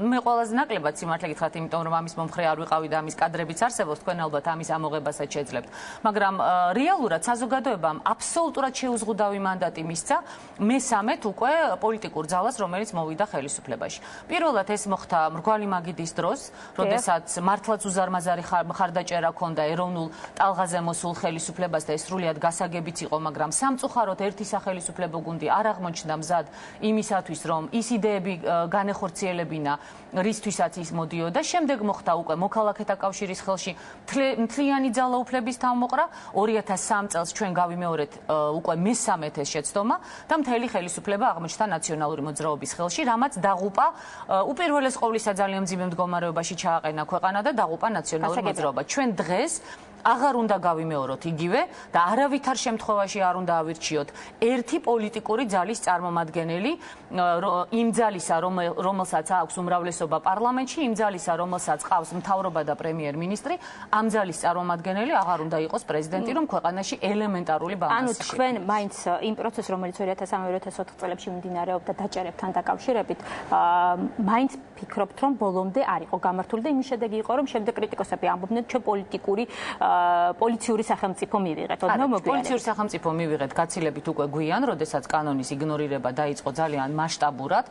მე ყველაზე ნაკლებად სიმართლე გითხრათ, იმიტომ რომ ამის მომხრე არ ვიყავი და ამის კადრებიც არსებობს, თქვენ ალბათ ამის ამოღებასაც შეძლებთ. მაგრამ რეალურად საზოგადოებამ აბსოლუტურად შეუზღუდავი მანდატი მისცა მესამედ უკვე პოლიტიკურ ძალას, რომელიც მოვიდა ხელისუფლებაში. პირველად ეს მოხდა მრგვალი მაგიდის დროს, როდესაც მართლაც უზარმაზარი მხარდაჭერა ჰქონდა ეროვნულ ტალღაზე მოსულ ხელისუფლებას და ეს სრულიად გასაგებიც იყო, მაგრამ სამწუხაროდ ერთი სახელისუფლებო გუნდი არ აღმოჩნდა მზად იმისათვის, რომ ის იდეები განეხორციელებინა, რისთვისაც ის მოდიოდა. შემდეგ მოხდა უკვე მოქალაქეთა კავშირის ხელში მთლიანი ძალაუფლების თავმოყრა. 2003 წელს ჩვენ გავიმეორეთ უკვე მესამედ ეს შეცდომა და მთელი ხელისუფლება აღმოჩნდა ნაციონალური მოძრაობის ხელში, რამაც დაღუპა უპირველეს ყოვლისა ძალიან მძიმე მდგომარეობაში ჩააყენა ქვეყანა და დაღუპა ნაციონალური მოძრაობა. ჩვენ დღეს აღარ უნდა გავიმეოროთ იგივე და არავითარ შემთხვევაში არ უნდა ავირჩიოთ ერთი პოლიტიკური ძალის წარმომადგენელი, იმ ძალისა, რომელსაც აქვს უმრავლესობა პარლამენტში, იმ ძალისა, რომელსაც ყავს მთავრობა და პრემიერ-მინისტრი, ამ ძალის წარმომადგენელი აღარ უნდა იყოს პრეზიდენტი, რომ ქვეყანაში ელემენტარული ბალანსი. ანუ თქვენ მაინც იმ პროცესს, რომელიც 2003-2004 წლებში მიმდინარეობდა დაჭერებთან დაკავშირებით, მაინც ფიქრობთ, რომ ბოლომდე არ იყო გამართული და იმის შედეგი იყო, რომ შემდეგ კრიტიკოსები ამბობდნენ, ჩვენ პოლიციური სახელმწიფო მივიღეთ. პოლიციური სახელმწიფო მივიღეთ გაცილებით უკვე გვიან, როდესაც კანონის იგნორირება დაიწყო ძალიან მასშტაბურად.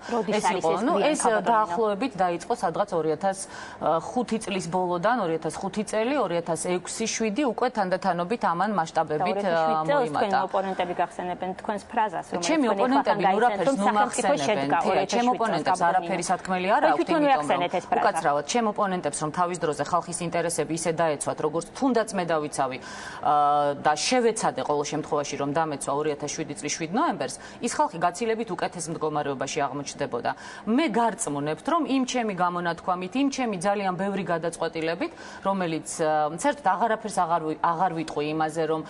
ეს დაახლოებით დაიწყო სადღაც 2005 წლის ბოლოდან, 2005 წელი, 2006-7 უკვე თანდათანობით ამან მასშტაბებით მოიმატა. თქვენი ოპონენტები გახსენებენ თქვენს ფრაზას, რომელიც ჩემი ოპონენტები ნურაფერს ნუმახსენებენ. ჩემი ოპონენტებს არაფერი სათქმელი არ აქვს, იმიტომ რომ უკაცრავად ჩემ ოპონენტებს რომ თავის დროზე ხალხის ინტერესები ისე დაეცვათ, როგორც თუნდაც მე დავიცავი და შევეცადე ყოველ შემთხვევაში რომ დამეცვა 2007 წლის 7 ნოემბერს, ის ხალხი გაცილებით უკეთეს მდგომარეობაში აღმოჩნდებოდა. მე გარწმუნებთ, რომ იმ ჩემი გამონათქვამით, იმ ჩემი ძალიან ბევრი გადაწყვეტილებით, რომელიც საერთოდ აღარაფერს აღარ ვიტყვი იმაზე, რომ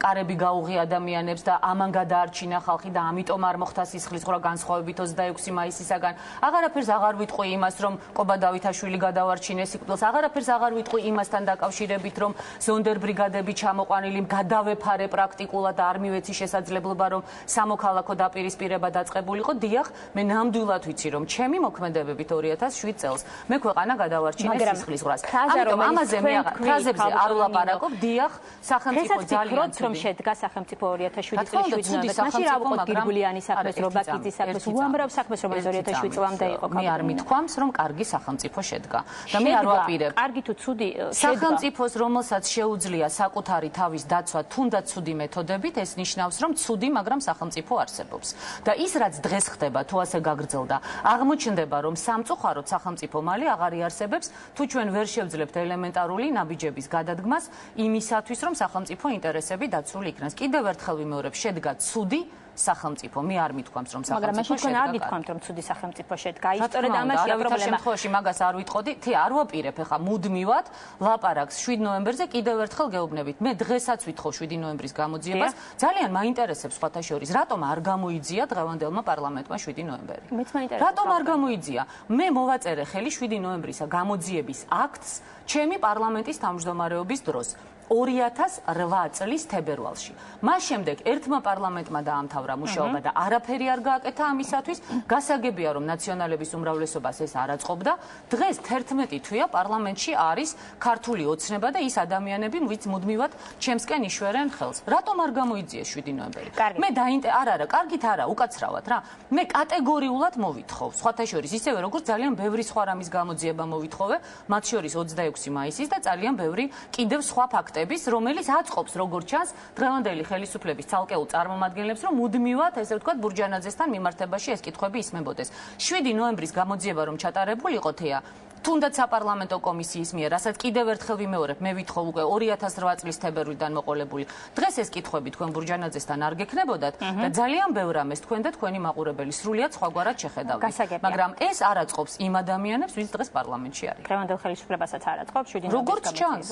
კარები გაუღი ადამიანებს და ამან გადაარჩინა ხალხი და ამიტომ არ მოხდა სისხლისღვრა განსხვავებით 26 მაისისაგან. აღარაფერს აღარ ვიტყვი იმას, რომ ყობა დავითაშვილი გადავარჩინეს სიკვდილს. აღარაფერს აღარ ვიტყვი იმასთან დაკავშირებით, რომ ზონდერ ბრიგადები ჩამოყვანილი გადავეფარე პრაქტიკულად არ მივეცი შესაძლებლობა, რომ სამოქალაქო დაპირისპირება დაწყებულიყო. დიახ, მე ნამდვილად ვიცი, რომ ჩემი მოქმედებებით 2007 წელს მე ქვეყანა გადავარჩინეს სისხლისღვრას. ამიტომ ამაზე მე ფრაზებზე არ ვლაპარაკობ. დიახ, სახელმწიფო ძალიან რომ შედგა სახელმწიფო 2007 წლის 7 ნოემბერს. მაშინ რა ვიყოთ გირგულიანი საქმეს, რობაკიძის საქმეს, უამრავ საქმეს, რომელიც 2007 წლამდე იყო. მე არ მithქვამს, რომ კარგი სახელმწიფო შედგა. და მე არ ვაპირებ. კარგი თუ ცუდი სახელმწიფოს, რომელსაც შეუძლია საკუთარი თავის დაცვა, თუნდაც ცუდი მეთოდებით, ეს ნიშნავს, რომ ცუდი, მაგრამ სახელმწიფო არსებობს. და ის რაც დღეს ხდება, თუ ასე გაგრძელდა, აღმოჩნდება, რომ სამწუხაროდ სახელმწიფო მალე აღარ იარსებებს, თუ ჩვენ ვერ შევძლებთ ელემენტარული ნაბიჯების გადადგმას იმისათვის, რომ სახელმწიფო ინტერესები დაცული იქნას. კიდევ ერთხელ ვიმეორებ, შედგა ცუდი სახელმწიფო. მე არ მithქვამს, რომ სახელმწიფო მაგრამ მაშინ თქვენ არ გითქვამთ, რომ ცუდი სახელმწიფო შედგა. ის სწორედ ამაშია პრობლემა. შემთხვევაში მაგას არ ვიტყოდი. არ ვაპირებ ახლა მუდმივად ლაპარაკს 7 ნოემბერზე კიდევ ერთხელ გეუბნებით. მე დღესაც ვითხოვ 7 ნოემბრის გამოძიებას. ძალიან მაინტერესებს სხვათა შორის, რატომ არ გამოიძია დღევანდელმა პარლამენტმა 7 ნოემბერი. მეც მაინტერესებს. რატომ არ გამოიძია? მე მოვაწერე ხელი 7 ნოემბრისა გამოძიების აქტს ჩემი პარლამენტის თავმჯდომარეობის დროს. 2008 წლის თებერვალში. მას შემდეგ ერთმა პარლამენტმა დაამთავრა მუშაობა და არაფერი არ გააკეთა ამისათვის. გასაგებია, რომ ნაციონალების უმრავლესობას ეს არ აწყობდა. დღეს 11 თვეა პარლამენტში არის ქართული ოცნება და ის ადამიანები, ვინც მუდმივად ჩემსკენ იშვერენ ხელს. რატომ არ გამოიძიეს 7 ნოემბერი? მე არა, კარგით არა, უკაცრავად რა. მე კატეგორიულად მოვითხოვ. სხვათა შორის, ისევე როგორც ძალიან ბევრი სხვა რამის გამოძიება მოვითხოვე, მათ შორის 26 მაისის და ძალიან ბევრი კიდევ სხვა ფაქტი, რომელიც აწყობს როგორც ჩანს დღევანდელი ხელისუფლების ცალკეულ წარმომადგენლებს, რომ მუდმივად ესე ვთქვათ ბურჯანაძესთან მიმართებაში ეს კითხვები ისმებოდეს. 7 ნოემბრის გამოძიება რომ ჩატარებულიყო თეა თუნდაც საპარლამენტო კომისიის მიერ, რასაც კიდევ ერთხელ ვიმეორებ, მე ვითხოვ უკვე 2008 წლის თებერვლიდან მოყოლებული. დღეს ეს კითხვები თქვენ ბურჯანაძესთან არ გექნებოდათ და ძალიან ბევრ რამეს თქვენ და თქვენი მაყურებელი სრულიად სხვაგვარად შეხედავთ. მაგრამ ეს არ აწყობს იმ ადამიანებს, ვინც დღეს პარლამენტში არის. დღევანდელ ხელისუფლებასაც არ აწყობს 7 ნოემბრის როგორც ჩანს.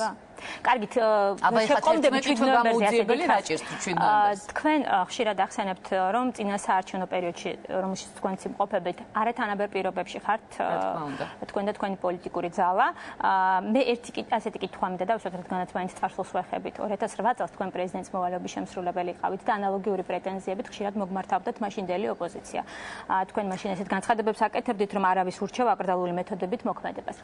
კარგით, შეყომდებით 7 ნოემბერზე რა ჭირთ 7 ნოემბერს? თქვენ ხშირად ახსენებთ, რომ წინა საარჩევნო პერიოდში, რომელშიც თქვენ იმყოფებით, არათანაბარ პირობებში ხართ, თქვენ და თქვენი პოლიტიკური ძალა. მე ასეთი კითხვა მინდა დავუშვათ, რადგანაც მაინც წარსულს ვეხებით. 2008 წელს თქვენ პრეზიდენტის მოვალეობის შემსრულებელი იყავით და ანალოგიური პრეტენზიებით ხშირად მოგმართავდათ მაშინდელი ოპოზიცია. თქვენ მაშინ ესეთ განცხადებებს აკეთებდით, რომ არავის ურჩევა აკრძალული მეთოდებით მოქმედებას.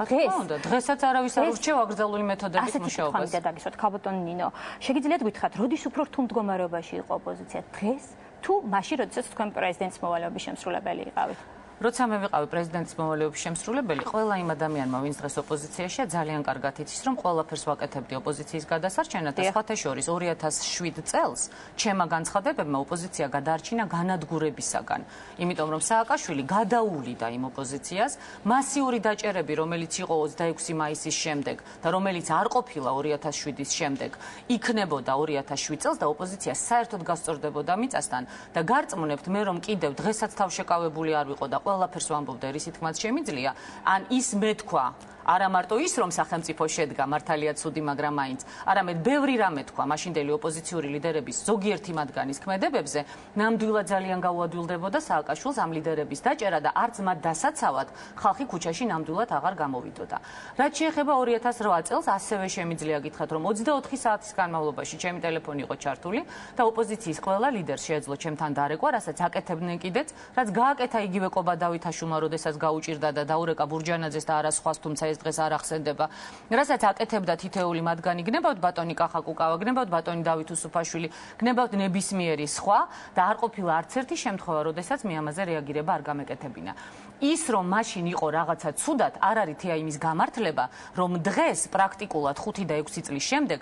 დღესაც არავის არ ურჩევა აკრძალული მეთოდებით მუშაობას. მინდა დაგისვათ, ქალბატონ ნინო. შეგიძლიათ გითხრათ, როდის უფრო რთულ მდგომარეობაში იყო ოპოზიცია? დღეს თუ მაშინ, როდესაც თქვენ პრეზიდენტის მოვალეობის შემსრულებელი იყავით? როცა მე ვიყავი პრეზიდენტის მოვალეობის შემსრულებელი, ყველა იმ ადამიანმა, ვინც დღეს ოპოზიციაშია, ძალიან კარგად იცის, რომ ყველაფერს ვაკეთებდი ოპოზიციის გადასარჩენად და სხვათა შორის 2007 წელს ჩემმა განცხადებებმა ოპოზიცია გადაარჩინა განადგურებისაგან. იმიტომ რომ სააკაშვილი გადაუვლიდა იმ ოპოზიციას, მასიური დაჭერები, რომელიც იყო 26 მაისის შემდეგ და რომელიც არ ყოფილა 2007-ის შემდეგ, იქნებოდა 2007 წელს და ოპოზიცია საერთოდ გასწორდებოდა მიწასთან და გარწმუნებთ მე რომ კიდევ დღესაც თავშეკავებული არ ვიყო და ყველაფერს ვამბობ და რისი თქმაც შემიძლია, ან ის მეთქვა არა მარტო ის, რომ სახელმწიფო შედგა, მართალია ცუდი, მაგრამ მაინც, არამედ ბევრი რამე თქვა მაშინდელი ოპოზიციური ლიდერების ზოგიერთი მათგანის ქმედებებზე, ნამდვილად ძალიან გაუადვილდებოდა სააკაშვილს ამ ლიდერების დაჭერა და არც მათ დასაცავად ხალხი ქუჩაში ნამდვილად აღარ გამოვიდოდა. რაც შეეხება 2008 წელს, ასევე შემიძლია გითხრათ, რომ 24 საათის განმავლობაში ჩემი ტელეფონი იყო ჩართული და ოპოზიციის ყველა ლიდერს შეეძლო ჩემთან დარეკვა, რასაც აკეთებდნენ კიდეც, რაც გააკეთა იგივე ყობა დავითაშვილმა, როდესაც გაუჭირდა და დაურეკა ბურჯანაძეს და არა სხვას, თუმცა ეს დღეს არ ახსენდება. რასაც აკეთებდა თითეული მათგანი, გნებავთ ბატონი კახა კუკავა, გნებავთ ბატონი დავით უსუფაშვილი, გნებავთ ნებისმიერი სხვა და არ ყოფილა არც ერთი შემთხვევა, როდესაც მე ამაზე რეაგირება არ გამეკეთებინა. ის რომ მაშინ იყო რაღაცა ცუდად, არ არის თეა იმის გამართლება, რომ დღეს პრაქტიკულად 5 და 6 წლის შემდეგ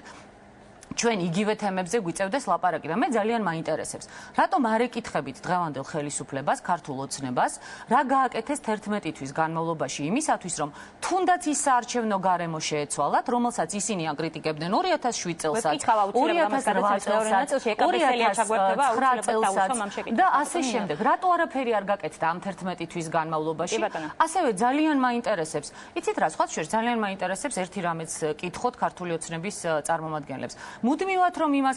ჩვენ იგივე თემებზე გვიწევდეს ლაპარაკი და მე ძალიან მაინტერესებს. რატომ არ ეკითხებით დღევანდელ ხელისუფლებას, ქართულ ოცნებას, რა გააკეთეს 11 თვის განმავლობაში იმისათვის, რომ თუნდაც ის საარჩევნო გარემო შეეცვალათ, რომელსაც ისინი აკრიტიკებდნენ 2007 წელსაც, 2008 წელსაც და ასე შემდეგ. რატო არაფერი არ გაკეთდა ამ 11 თვის განმავლობაში? ასევე ძალიან მაინტერესებს. იცით რა, სხვა შორის ძალიან მაინტერესებს ერთი რამეც კითხოთ ქართული ოცნების წარმომადგენლებს. მუდმივად რომ იმას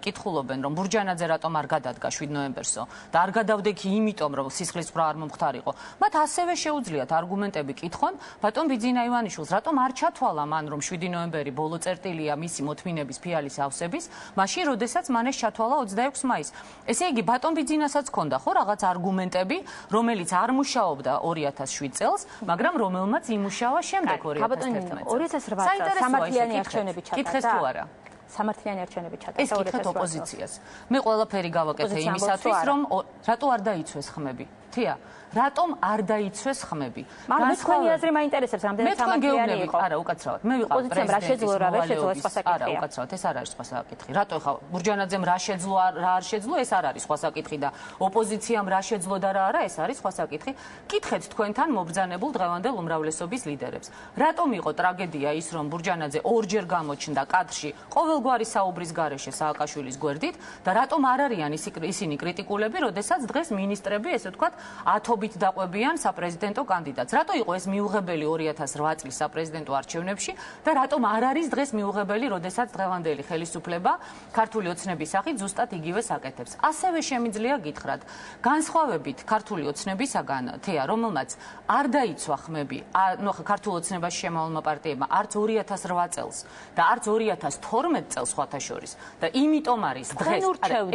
კითხულობენ, რომ ბურჯანაძე რატომ არ გადადგა 7 ნოემბერსო და არ გადავდექი იმიტომ, რომ სისხლისღვრა არ მომხდარიყო. მათ ასევე შეუძლიათ არგუმენტები კითხონ, ბატონ ბიძინა ივანიშვილს რატომ არ ჩათვალა მან, რომ 7 ნოემბერი ბოლო წერტილია მისი მოთმინების ფიალის ავსების, მაშინ როდესაც მან ეს ჩათვალა 26 მაისს. ესე იგი, ბატონ ბიძინასაც ჰქონდა ხო რაღაც არგუმენტები, რომელიც არ მუშაობდა 2007 წელს, მაგრამ რომელმაც იმუშავა შემდეგ 2011 წელს. 2008 წელს სამართლიანი არჩევნები ჩატარდა. კითხეს თუ არა? სამართლიანი არჩევნები ჩატარდა. ეს კითხეთ ოპოზიციას. მე ყველაფერი გავაკეთე იმისათვის, რომ რატო არ დაიცვეს ხმები? თია, რატომ არ დაიცვეს ხმები? მაგრამ თქვენი აზრი მაინტერესებს, რამდენად სამართლიანი იყო. არა, უკაცრავად. მე ვიყავ პრეზიდენტის. რა შეძლო, რა ვერ შეძლო, ეს სხვა საკითხია. არა, უკაცრავად, ეს არ არის სხვა საკითხი. რატო ხა ბურჯანაძემ რა შეძლო, რა არ შეძლო, ეს არ არის სხვა საკითხი და ოპოზიციამ რა შეძლო და რა არა, ეს არის სხვა საკითხი. კითხეთ თქვენთან მობრძანებულ დღევანდელ უმრავლესობის ლიდერებს. რატომ იყო ტრაგედია ის, რომ ბურჯანაძე ორჯერ გამოჩნდა კადრში ყოველგვარი საუბრის გარეშე სააკაშვილის გვერდით და რატომ არ არიან ისინი კრიტიკულები, როდესაც დღეს მინისტრები, ესე ვთქვათ, ათობით დაყვებიან საპრეზიდენტო კანდიდატს. რატო იყო ეს მიუღებელი 2008 წლის საპრეზიდენტო არჩევნებში და რატომ არ არის დღეს მიუღებელი, როდესაც დღევანდელი ხელისუფლება ქართული ოცნების სახით ზუსტად იგივეს აკეთებს. ასევე შემიძლია გითხრათ, განსხვავებით ქართული ოცნებისაგან, თეა, რომელმაც არ დაიცვა ხმები, ნუ ხა ქართულ ოცნებაში შემავალმა პარტიებმა არც 2008 წელს და არც 2012 წელს სხვათა შორის და იმიტომ არის დღეს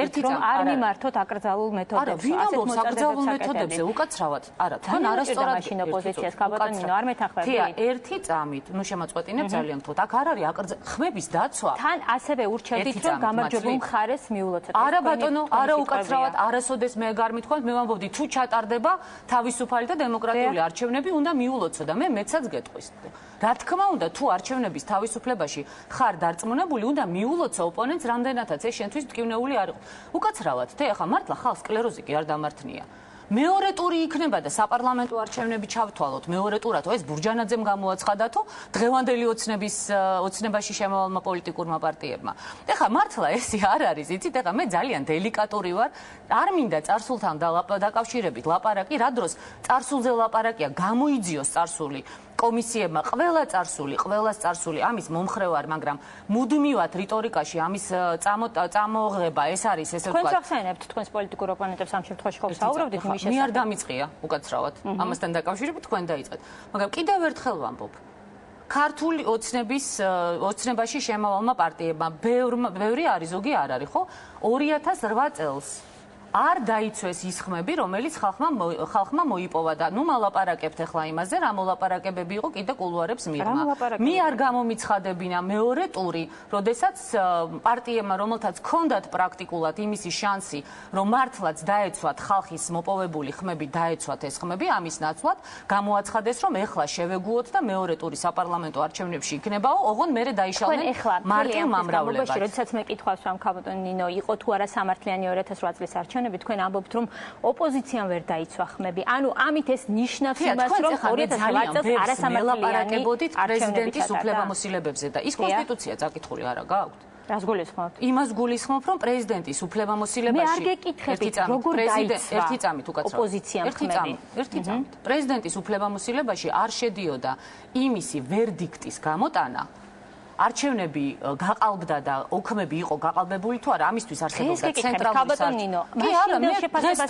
ერთი რომ არ მიმართოთ აკრძალულ მეთოდებზე. ასეთ აკრძალულ მეთოდებზე უკაცრავად. არა, თან არასწორად მაშინ ოპოზიციას ქაბატონინო არ მეთანხმები. თია, ერთი წამით, ნუ შემოწყვეტინებ ძალიან გთხოვთ. აქ არ არის ხმების დაცვა. თან ასევე ურჩევდით რომ გამარჯვებულ მხარეს მიულოცოთ. არა ბატონო, არა უკაცრავად, არასოდეს მე გარ მithქვათ, მე ვამბობდი თუ ჩატარდება თავისუფალი და დემოკრატიული არჩევნები, უნდა მიულოცო და მე მეცაც გეტყვის. რა თქმა უნდა, თუ არჩევნების თავისუფლებაში ხარ დარწმუნებული, უნდა მიულოცო ოპონენტს, რამდენადაც ეს შენთვის მტკივნეული არ იყო. უკაცრავად, ახლა მართლა ხალხს სკლეროზი კი არ დამართნია. მეორე ტური იქნება და საპარლამენტო არჩევნები ჩავთვალოთ. მეორე ტურათო ეს ბურჯანაძემ გამოაცხადათო დღევანდელი ოცნებაში შემავალმა პოლიტიკურმა პარტიებმა. ეხლა მართლა ესე არ არის, იცით, ეხლა მე ძალიან დელიკატური ვარ. არ მინდა წარსულთან დაკავშირებით ლაპარაკი, რა დროს წარსულზე ლაპარაკია, გამოიძიოს წარსული კომისიებმა ყველა წარსული ამის მომხრე ვარ, მაგრამ მუდმივად რიტორიკაში ამის წამოღება ეს არის ესე ვთქვათ. თქვენ ახსენებთ თქვენს პოლიტიკურ ოპონენტებს ამ შემთხვევაში ხო საუბრობდით იმის შესახებ? მე არ დამიწყია უკაცრავად ამასთან დაკავშირებით თქვენ დაიწყეთ. მაგრამ კიდევ ერთხელ ვამბობ. ქართული ოცნებაში შემავალმა პარტიებმა ბევრი არის, ზოგი არ არის, ხო? 2008 წელს არ დაიცვეს ის ხმები, რომელიც ხალხმა მოიპოვა და ნუ მალაპარაკებთ ახლა იმაზე, რა მოლაპარაკებები იყო კიდე კულუარებს მიღმა. მე არ გამომიცხადებინა მეორე ტური, როდესაც პარტიებმა, რომელთაც ჰქონდათ პრაქტიკულად იმისი შანსი, რომ მართლაც დაეცვათ ხალხის მოპოვებული ხმები, დაეცვათ ეს ხმები, ამის ნაცვლად გამოაცხადეს, რომ ეხლა შევეგუოთ და მეორე ტური საპარლამენტო არჩევნებში იქნებაო, ოღონდ მერე დაიშალნენ მარტივ მამრავლებად. როდესაც მე კითხვას რომ ქაბატონინო იყო თუ არა სამართლიანი 2008 წლის არჩევნები თქვენ ამბობთ რომ ოპოზიციამ ვერ დაიცვა ხმები. ანუ ამით ეს ნიშნავს იმას რომ 2008 წელს არასამართლიანი პრეზიდენტის უფლებამოსილებებზე და ის კონსტიტუცია წაკითხული არა გააქვთ? რას გულისხმობთ? იმას გულისხმობ რომ პრეზიდენტის უფლებამოსილებაში მე არ გეკითხებით როგორ დაიცვა ერთი წამით უკაცრავად ოპოზიციამ ხმები. ერთი წამით პრეზიდენტის უფლებამოსილებაში არ შედიოდა იმისი ვერდიქტის გამოტანა არჩევნები გაყალბდა და ოქმები იყო გაყალბებული თუ არა ამისთვის არსებობდა ცენტრალური საბატონინო კი არა მე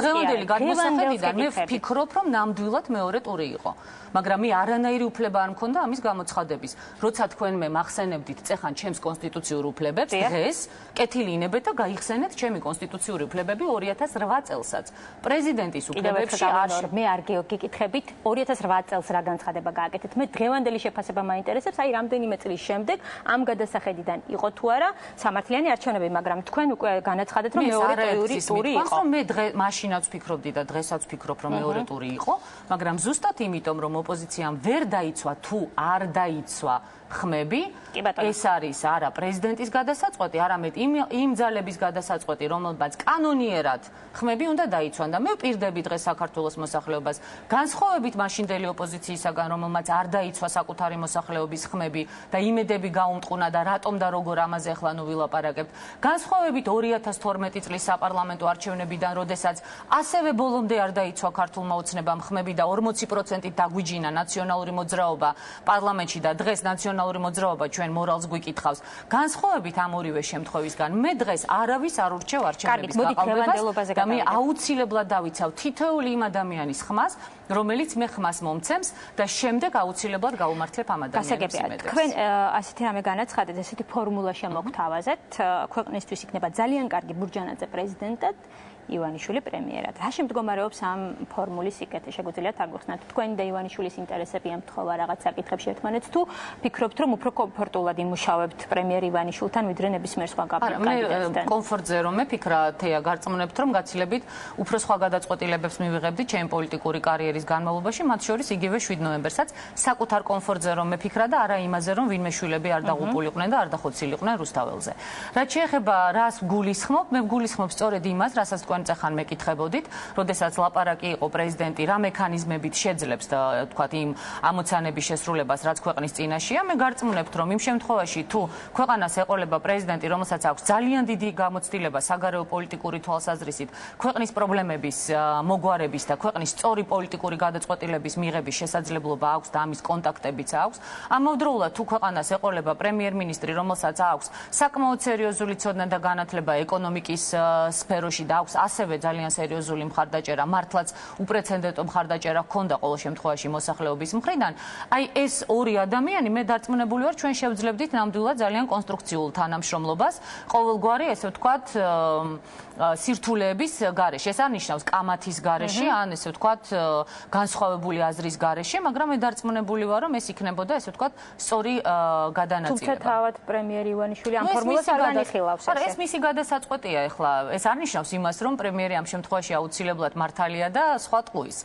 დღევანდელი გადმოსახედიდან მე ვფიქრობ რომ ნამდვილად მეორე ტური იყო მაგრამ მე არანაირი უფლება არ მქონდა ამის გამოცხადების როცა თქვენ მე მახსენებდით წეხან ჩემს კონსტიტუციურ უფლებებს დღეს კეთილი ინებეთ და გაიხსენეთ ჩემი კონსტიტუციური უფლებები 2008 წელსაც პრეზიდენტის უფლებებში მე არ გეკითხებით 2008 წელს რა განცხადება გააკეთეთ მე დღევანდელი შეფასება მაინტერესებს აი რამდენიმე წლის შემდეგ ამ გადასახედიდან იყო თუ არა სამართლიანი არჩევნები, მაგრამ თქვენ უკვე განაცხადეთ, რომ მეორე ტური იყო. მე მაშინაც ვფიქრობდი და დღესაც ვფიქრობ, რომ მეორე ტური იყო, მაგრამ ზუსტად იმიტომ, რომ ოპოზიციამ ვერ დაიცვა თუ არ დაიცვა ხმები. ეს არის არა პრეზიდენტის გადასაწყვეტი, არამედ იმ ძალების გადასაწყვეტი, რომელთაც კანონიერად ხმები უნდა დაიცვან და მე ვპირდები დღეს საქართველოს მოსახლეობას განსხვავებით მაშინდელი ოპოზიციისაგან, რომელმაც არ დაიცვა საკუთარი მოსახლეობის ხმები და იმედები გაუმტყუნა და რატომ და როგორ ამაზე ახლა ნუ ვილაპარაკებთ. განსხვავებით 2012 წლის საპარლამენტო არჩევნებიდან, როდესაც ასევე ბოლომდე არ დაიცვა ქართულმა ოცნებამ ხმები და 40%-ით დაგვიჯინა ნაციონალური მოძრაობა პარლამენტში და დღეს ნაციონალური მოძრაობა ჩვენ მორალს გვიკითხავს. განსხვავებით ამ ორივე შემთხვევისგან, მე დღეს არავის არ ურჩევ არჩევნების გაყალბებას და მე აუცილებლად დავიცავ თითოეული იმ ადამიანის ხმას, რომელიც მე ხმას მომცემს და შემდეგ აუცილებლად გაუმართლებ ამ ადამიანებს იმედებს. თქვენ ასეთი რამე განაცხადეთ, ესეთი ფორმულა შემოგთავაზეთ, ქვეყნისთვის იქნება ძალიან კარგი ბურჯანაძე პრეზიდენტად, ივანიშვილი პრემიერად. რა შემდგომარეობს ამ ფორმულის სიკეთე? შეგვიძლიათ აგვიხსნათ თქვენი და ივანიშვილის ინტერესები ემთხვევა რაღაც საკითხებში ერთმანეთს, თუ ფიქრობთ, რომ უფრო კომფორტულად იმუშავებთ პრემიერ ივანიშვილთან, ვიდრე ნებისმიერ სხვა კანდიდატთან? კომფორტზე რომ მეფიქრა, თეა, გარწმუნებთ, რომ გაცილებით უფრო სხვა გადაწყვეტილებებს მივიღებდით ჩემი პოლიტიკური კარიერის განმავლობაში, მათ შორის იგივე 7 ნოემბერსაც, საკუთარ კომფორტზე რომ მეფიქრა და არა იმაზე, რომ ვინმე შვილები არ დაღუპულიყვნენ და არ დახოცილიყვნენ რუსთაველზე. რაც შეეხება რას გულისხმობ, მე გულისხმობ სწორედ იმას, რასაც თქვენ წახან მეკითხებოდით, როდესაც ლაპარაკი იყო პრეზიდენტი რა მექანიზმებით შეძლებს და თქვათ იმ ამოცანების შესრულებას, რაც ქვეყნის წინაშია, მე გარწმუნებთ, რომ იმ შემთხვევაში თუ ქვეყანას ეყოლება პრეზიდენტი, რომელსაც აქვს ძალიან დიდი გამოცდილება საგარეო პოლიტიკური თვალსაზრისით, ქვეყნის პრობლემების მოგვარების და ქვეყნის სწორი პოლიტიკური გადაწყვეტილების მიღების შესაძლებლობა აქვს და ამის კონტაქტებიც აქვს. ამავდროულად თუ ქვეყანას ეყოლება პრემიერ-მინისტრი, რომელსაც აქვს საკმაოდ სერიოზული ცოდნა და განათლება ეკონომიკის სფეროში და აქვს ასევე ძალიან სერიოზული მხარდაჭერა, მართლაც უპრეცედენტო მხარდაჭერა ჰქონდა ყოველ შემთხვევაში მოსახლეობის მხრიდან. აი ეს ორი ადამიანი, მე დარწმუნებული ვარ, ჩვენ შევძლებდით ნამდვილად ძალიან კონსტრუქციულ თანამშრომლობას, ყოველგვარი, ესე ვთქვათ, სირთულეების გარეშე. ეს არ ნიშნავს კამათის გარეშე, ან ესე ვთქვათ, განსხვავებული აზრის გარეშე, მაგრამ მე დარწმუნებული ვარ, რომ ეს იქნებოდა, ესე ვთქვათ, სწორი გადანაწილება. თუმცა თავად პრემიერ ივანიშვილი ამ ფორმულას არ განიხილავს. არა, ეს მისი გადასაწყვეტია ახლა. ეს არ ნიშნავს იმას, რომ პრემიერი ამ შემთხვევაში აუცილებლად მართალია და სხვა ტყუის.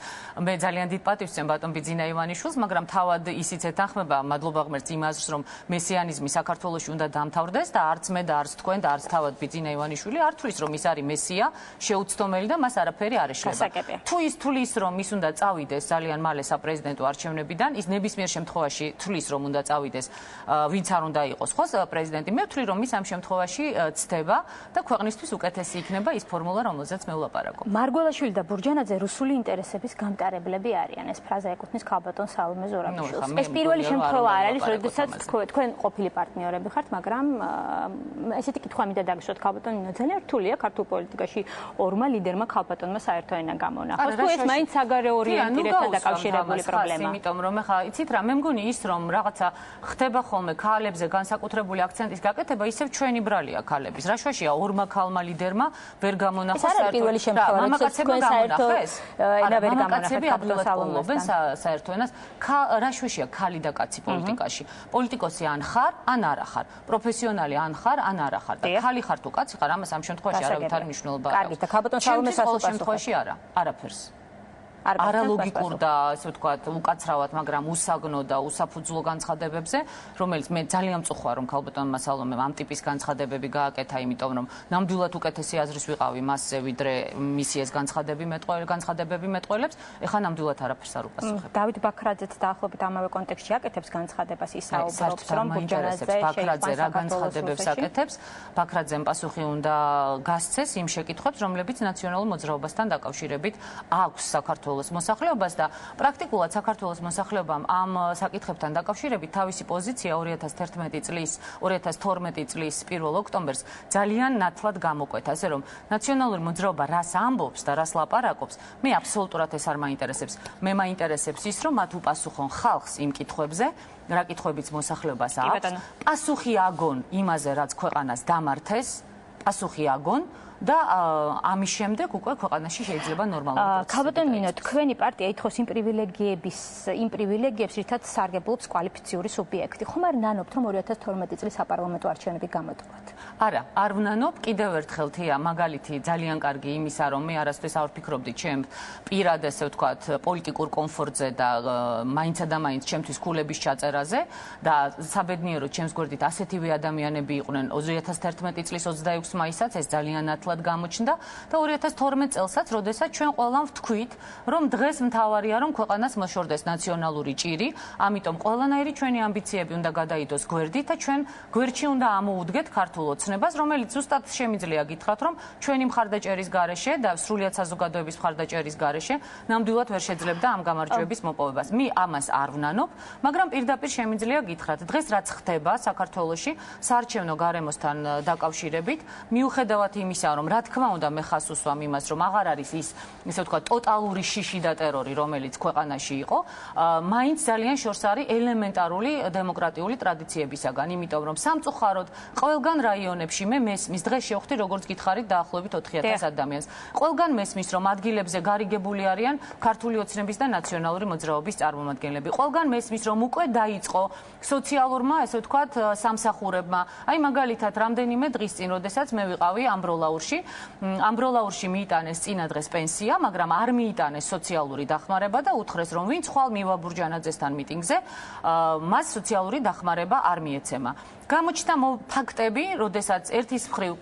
მე ძალიან დიდ პატივს ვცემ ბატონ ბიძინა ივანიშვილს, მაგრამ თავად ისიც ეთანხმება, მადლობა ღმერთს იმ აზრს, რომ მესიანიზმი საქართველოში უნდა დამთავრდეს და არც მე და არც თქვენ და არც თავად ბიძინა ივანიშვილი არ თვლის, რომ ის არის მესია, შეუცდომელი და მას არაფერი არ ეშლება. თუ ის თვლის, რომ ის უნდა წავიდეს ძალიან მალე საპრეზიდენტო არჩევნებიდან, ის ნებისმიერ შემთხვევაში თვლის, რომ უნდა წავიდეს, ვინც არ უნდა იყოს ხო პრეზიდენტი. მე ვთვლი, რომ ის ამ შემთხვევაში ცდება და ქვეყნისთვის უკეთესი იქნება ის ფორმულა, რომელზეც მე ვლაპარაკობ. მარგველაშვილი და ბურჯანაძე რუსული ინტერესების გამტარებლები არიან. ეს ფრაზა ეკუთვნის ქალბატონ სალომე ზურაბიშვილს. ეს პირველი შემთხვევა არ არის, როდესაც თქვენ ყოფილი პარტნიორები ხართ, მაგრამ ესეთი კითხვა მინდა დაგისვათ ქალბატონ ნინო, ძალიან რთულია ქართულ პოლიტიკაში ორმა ლიდერმა ქალბატონმა საერთო ენა გამონახოს. თუ ეს მაინც საგარეო ორიენტირებთან დაკავშირებული პრობლემაა. იმიტომ რომ ეხლა იცით რა, მე მგონი ის რომ რაღაცა ხდება ხოლმე ქალებზე განსაკუთრებული აქცენტის გაკეთება, ისევ ჩვენი ბრალია ქალების. რა შუაშია ორმა ქალმა ლიდერმა ვერ გამონახოს საერთო პირველი შემთხვევა, როდესაც თქვენ საერთო ენა ვერ გამონახეთ ქალბატონ სალომესთან საერთო ენას. რა შუაშია ქალი და კაცი პოლიტიკაში. პოლიტიკოსი ან ხარ, ან არა ხარ. პროფესიონალი ან ხარ, ან არა ხარ. და ქალი ხარ თუ კაცი ხარ, ამას ამ შემთხვევაში არავითარ მნიშვნელობა არ აქვს. კარგი, და ქალბატონ სალომეს ამ შემთხვევაში არა, არაფერს. არალოგიკურ და ასე ვთქვათ, უკაცრავად, მაგრამ უსაგნო და უსაფუძვლო განცხადებებზე, რომელიც მე ძალიან მწუხარ, რომ ქალბატონმა სალომემ ამ ტიპის განცხადებები გააკეთა, იმიტომ რომ ნამდვილად უკეთესი აზრის ვიყავი მასზე, ვიდრე მისი ეს განცხადებები მეტყველებს, ეხლა ნამდვილად არაფერს არ უპასუხებ. დავით ბაქრაძეც დაახლოებით ამავე კონტექსტში აკეთებს განცხადებას, ის საუბრობს, რომ ბურჯანაძე ბაქრაძე რა განცხადებებს აკეთებს, ბაქრაძემ პასუხი უნდა გასცეს იმ შეკითხვებს, რომლებიც ნაციონალურ მოძრაობასთან დაკავშირებით აქვს საქართველოს მოსახლეობას და პრაქტიკულად საქართველოს მოსახლეობამ ამ საკითხებთან დაკავშირებით თავისი პოზიცია 2012 წლის 1 ოქტომბერს ძალიან ნათლად გამოკვეთა, ასე რომ ნაციონალური მოძრაობა რას ამბობს და რას ლაპარაკობს, მე აბსოლუტურად ეს არ მაინტერესებს. მე მაინტერესებს ის, რომ მათ უპასუხონ ხალხს იმ კითხვებზე, რა კითხვებიც მოსახლეობას აქვს, პასუხი აგონ იმაზე, რაც ქვეყანას დამართეს, პასუხი აგონ და ამის შემდეგ უკვე ქვეყანაში შეიძლება ნორმალური პროცესი. ქალბატონ ნინო, თქვენი პარტია ითხოვს იმ პრივილეგიებს, რითაც სარგებლობს კვალიფიციური სუბიექტი. ხომ არ ნანობთ, რომ 2012 წლის საპარლამენტო არჩევნები გამოტოვოთ? არა, არ ვნანობ, კიდევ ერთხელ თია, მაგალითი ძალიან კარგი იმისა, რომ მე არასდროს არ ვფიქრობდი ჩემ პირად, ესე ვთქვათ, პოლიტიკურ კომფორტზე და მაინცა და მაინც ჩემთვის ქულების ჩაწერაზე და საბედნიეროდ ჩემს გვერდით ასეთივე ადამიანები იყვნენ 2011 წლის 26 მაისსაც, ეს ძალიან ნათლად გამოჩნდა და 2012 წელსაც, როდესაც ჩვენ ყველამ ვთქვით, რომ დღეს მთავარია, რომ ქვეყანას მოშორდეს ნაციონალური ჭირი, ამიტომ ყველანაირი ჩვენი ამბიციები უნდა გადაიდოს გვერდით და ჩვენ გვერდში უნდა ამოუდგეთ ქართულ ოცნებას, რომელიც ზუსტად შემიძლია გითხრათ, რომ ჩვენი მხარდაჭერის გარეშე და სრულიად საზოგადოების მხარდაჭერის გარეშე ნამდვილად ვერ შეძლებდა ამ გამარჯვების მოპოვებას. მე ამას არ ვნანობ, მაგრამ პირდაპირ შემიძლია გითხრათ, დღეს რაც ხდება საქართველოში საარჩევნო გარემოსთან დაკავშირებით, მიუხედავად იმისა, რომ რა თქმა უნდა მე ხას უსვამ იმას, რომ აღარ არის ის, ისე ვთქვათ, ტოტალური შიში და ტერორი, რომელიც ქვეყანაში იყო, მაინც ძალიან შორს არის ელემენტარული დემოკრატიული ტრადიციებისაგან, იმიტომ რომ სამწუხაროდ ყველგან რაიონებში მე მესმის, დღეს შევხვდი როგორც გითხარით დაახლოებით 4000 ადამიანს. ყველგან მესმის, რომ ადგილებზე გარიგებული არიან ქართული ოცნების და ნაციონალური მოძრაობის წარმომადგენლები. ყველგან მესმის, რომ უკვე დაიწყო სოციალურმა, ესე ვთქვათ, სამსახურებმა. აი მაგალითად, რამდენიმე დღის წინ, როდესაც მე ვიყავი ამბროლაურში, ამბროლაურში მიიტანეს წინა დღეს პენსია, მაგრამ არ მიიტანეს სოციალური დახმარება და უთხრეს, რომ ვინც ხვალ მივა ბურჯანაძესთან მიტინგზე, მას სოციალური დახმარება არ მიეცემა. გამოჩნდა ფაქტები, როდესაც ერთის მხრივ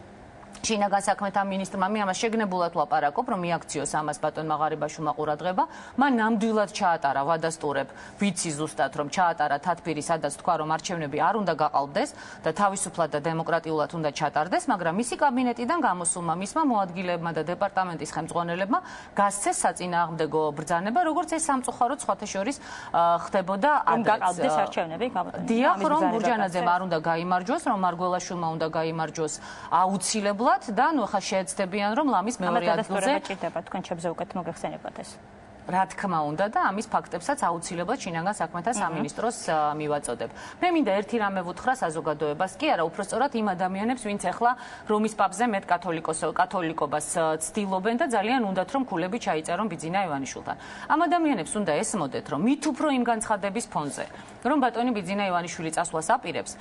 შინაგან საქმეთა მინისტრმა მე ამას შეგნებულად ვაპარაკობ, რომ მიაქციოს ამას ბატონმა ღარიბაშვილმა ყურადღება, მან ნამდვილად ჩაატარა ვადასტურებ, ვიცი ზუსტად რომ ჩაატარა თათბირი, სადაც თქვა რომ არჩევნები არ უნდა გაყალბდეს და თავისუფლად და დემოკრატიულად უნდა ჩატარდეს, მაგრამ მისი კაბინეტიდან გამოსულმა მისმა მოადგილებმა და დეპარტამენტის ხელმძღვანელებმა გასცეს საწინააღმდეგო ბრძანება, როგორც ეს სამწუხაროდ სხვათა შორის ხდებოდა ადრეც. გაყალბდეს არჩევნები, დიახ, რომ ბურჯანაძემ არ უნდა გაიმარჯვოს, რომ მარგველაშვილმა უნდა გაიმარჯვოს აუცილებლად და ნუ ხა შეეცდებიან რომ ლამის მეორე ადგილზე ჭირდება თქვენ ჩემზე უკეთ მოგეხსენებათ ეს. რა თქმა უნდა და ამის ფაქტებსაც აუცილებლად შინაგან საქმეთა სამინისტროს მივაწოდებ. მე მინდა ერთი რამე ვუთხრა საზოგადოებას, კი არა, უпростоრად იმ ადამიანებს, ვინც ახლა რომის პაპზე მეტ კათოლიკობას ცდილობენ და ძალიან უნდათ რომ ქულები ჩაიწერონ ბიძინა ივანიშვილთან. ამ ადამიანებს უნდა ესმოდეთ, რომ მით უფრო იმ განცხადების ფონზე, რომ ბატონი ბიძინა ივანიშვილი წასვლას აპირებს,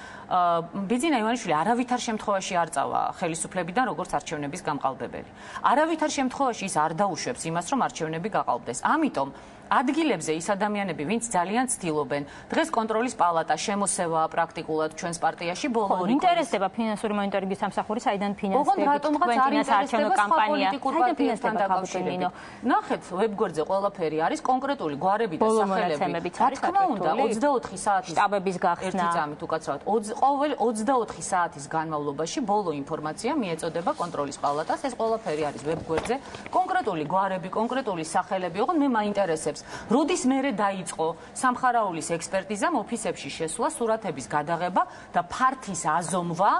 ბიძინა ივანიშვილი არავითარ შემთხვევაში არ წავა ხელისუფლებიდან როგორც არჩევნების გამყალბებელი. არავითარ შემთხვევაში ის არ დაუშვებს იმას, რომ არჩევნები გაყალბდეს. ამიტომ ადგილებზე ის ადამიანები, ვინც ძალიან ცდილობენ, დღეს კონტროლის პალატა შემოსევაა პრაქტიკულად ჩვენს პარტიაში ბოლო ორი. ინტერესდება ფინანსური მონიტორინგის სამსახური, საიდან ფინანსდება? ოღონდ რატომღაც არ ინტერესდება პოლიტიკურ პარტიასთან დაკავშირებით. ნახეთ, ვებგვერდზე ყველაფერი არის კონკრეტული გვარები და სახელები. რა თქმა უნდა, 24 საათის შტაბების გახსნა. ერთი წამით უკაცრავად, ყოველ 24 საათის განმავლობაში ბოლო ინფორმაცია მიეწოდება კონტროლის პალატას. ეს ყველაფერი არის ვებგვერდზე. კონკრეტული გვარები, კონკრეტული სახელები, ოღონდ მე მაინტერესებს როდის მერე დაიწყო სამხარაულის ექსპერტიზამ ოფისებში შესვლა, სურათების გადაღება და ფართის აზომვა,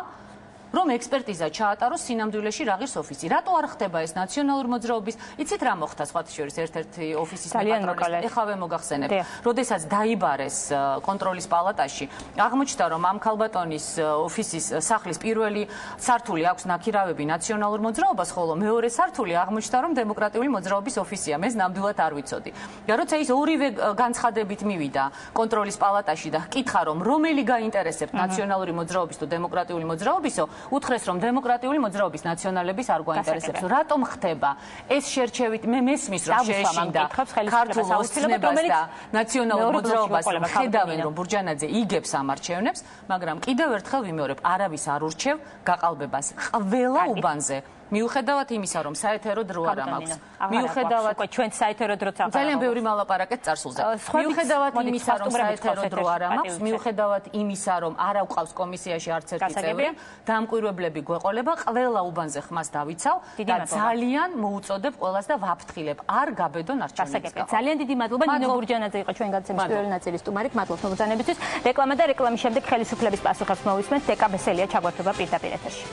რომ ექსპერტიზა ჩაატაროს სინამდვილეში რა ღირს ოფისი. რატო არ ხდება ეს ნაციონალური მოძრაობის? იცით რა მოხდა სხვათა შორის ერთ-ერთი ოფისის მეპატრონის? ეხავე მოგახსენებ. როდესაც დაიბარეს კონტროლის პალატაში, აღმოჩნდა რომ ამ ქალბატონის ოფისის სახლის პირველი სართული აქვს ნაქირავები ნაციონალურ მოძრაობას, ხოლო მეორე სართული აღმოჩნდა რომ დემოკრატიული მოძრაობის ოფისია. მე ნამდვილად არ ვიცოდი. და როცა ის ორივე განცხადებით მივიდა კონტროლის პალატაში და ჰკითხა რომ რომელი გაინტერესებთ ნაციონალური მოძრაობის თუ დემოკრატიული მოძრაობისო, უთხრეს რომ დემოკრატიული მოძრაობის ნაციონალების არ გვაინტერესებს. რატომ ხდება ეს შერჩევით? მე მესმის რომ შეეშინდა ქართულ ოცნებას და ნაციონალურ მოძრაობას ხედავენ რომ ბურჯანაძე იგებს ამ არჩევნებს, მაგრამ კიდევ ერთხელ ვიმეორებ, არავის არ ურჩევ გაყალბებას ყველა უბანზე. მიუხედავად იმისა, რომ საეთერო დრო არ მაქვს. მიუხედავად ჩვენ საეთერო დროც აღარ. ძალიან ბევრი მალაპარაკეთ წარსულზე. მიუხედავად იმისა, რომ საეთერო დრო არ მაქვს, მიუხედავად იმისა, რომ არ აყავს კომისიაში არც ერთი წევრი, დამკვირვებლები გვეყოლება, ყველა უბანზე ხმას დავიცავ და ძალიან მოუწოდებ ყველას და ვაფრთხილებ, არ გაბედონ არჩევნების გაყალბა. ძალიან დიდი მადლობა. ნინო ბურჯანაძე იყო ჩვენ გადაცემის პირველი ნაწილის სტუმარი. მადლობთ მოგზაურობისთვის. რეკლამა და რეკლამის შემდეგ ხელისუფლების პასუხებს მოვისმენთ. დეკაბესელია ჩაგვართვება პირდაპირ ეთერში.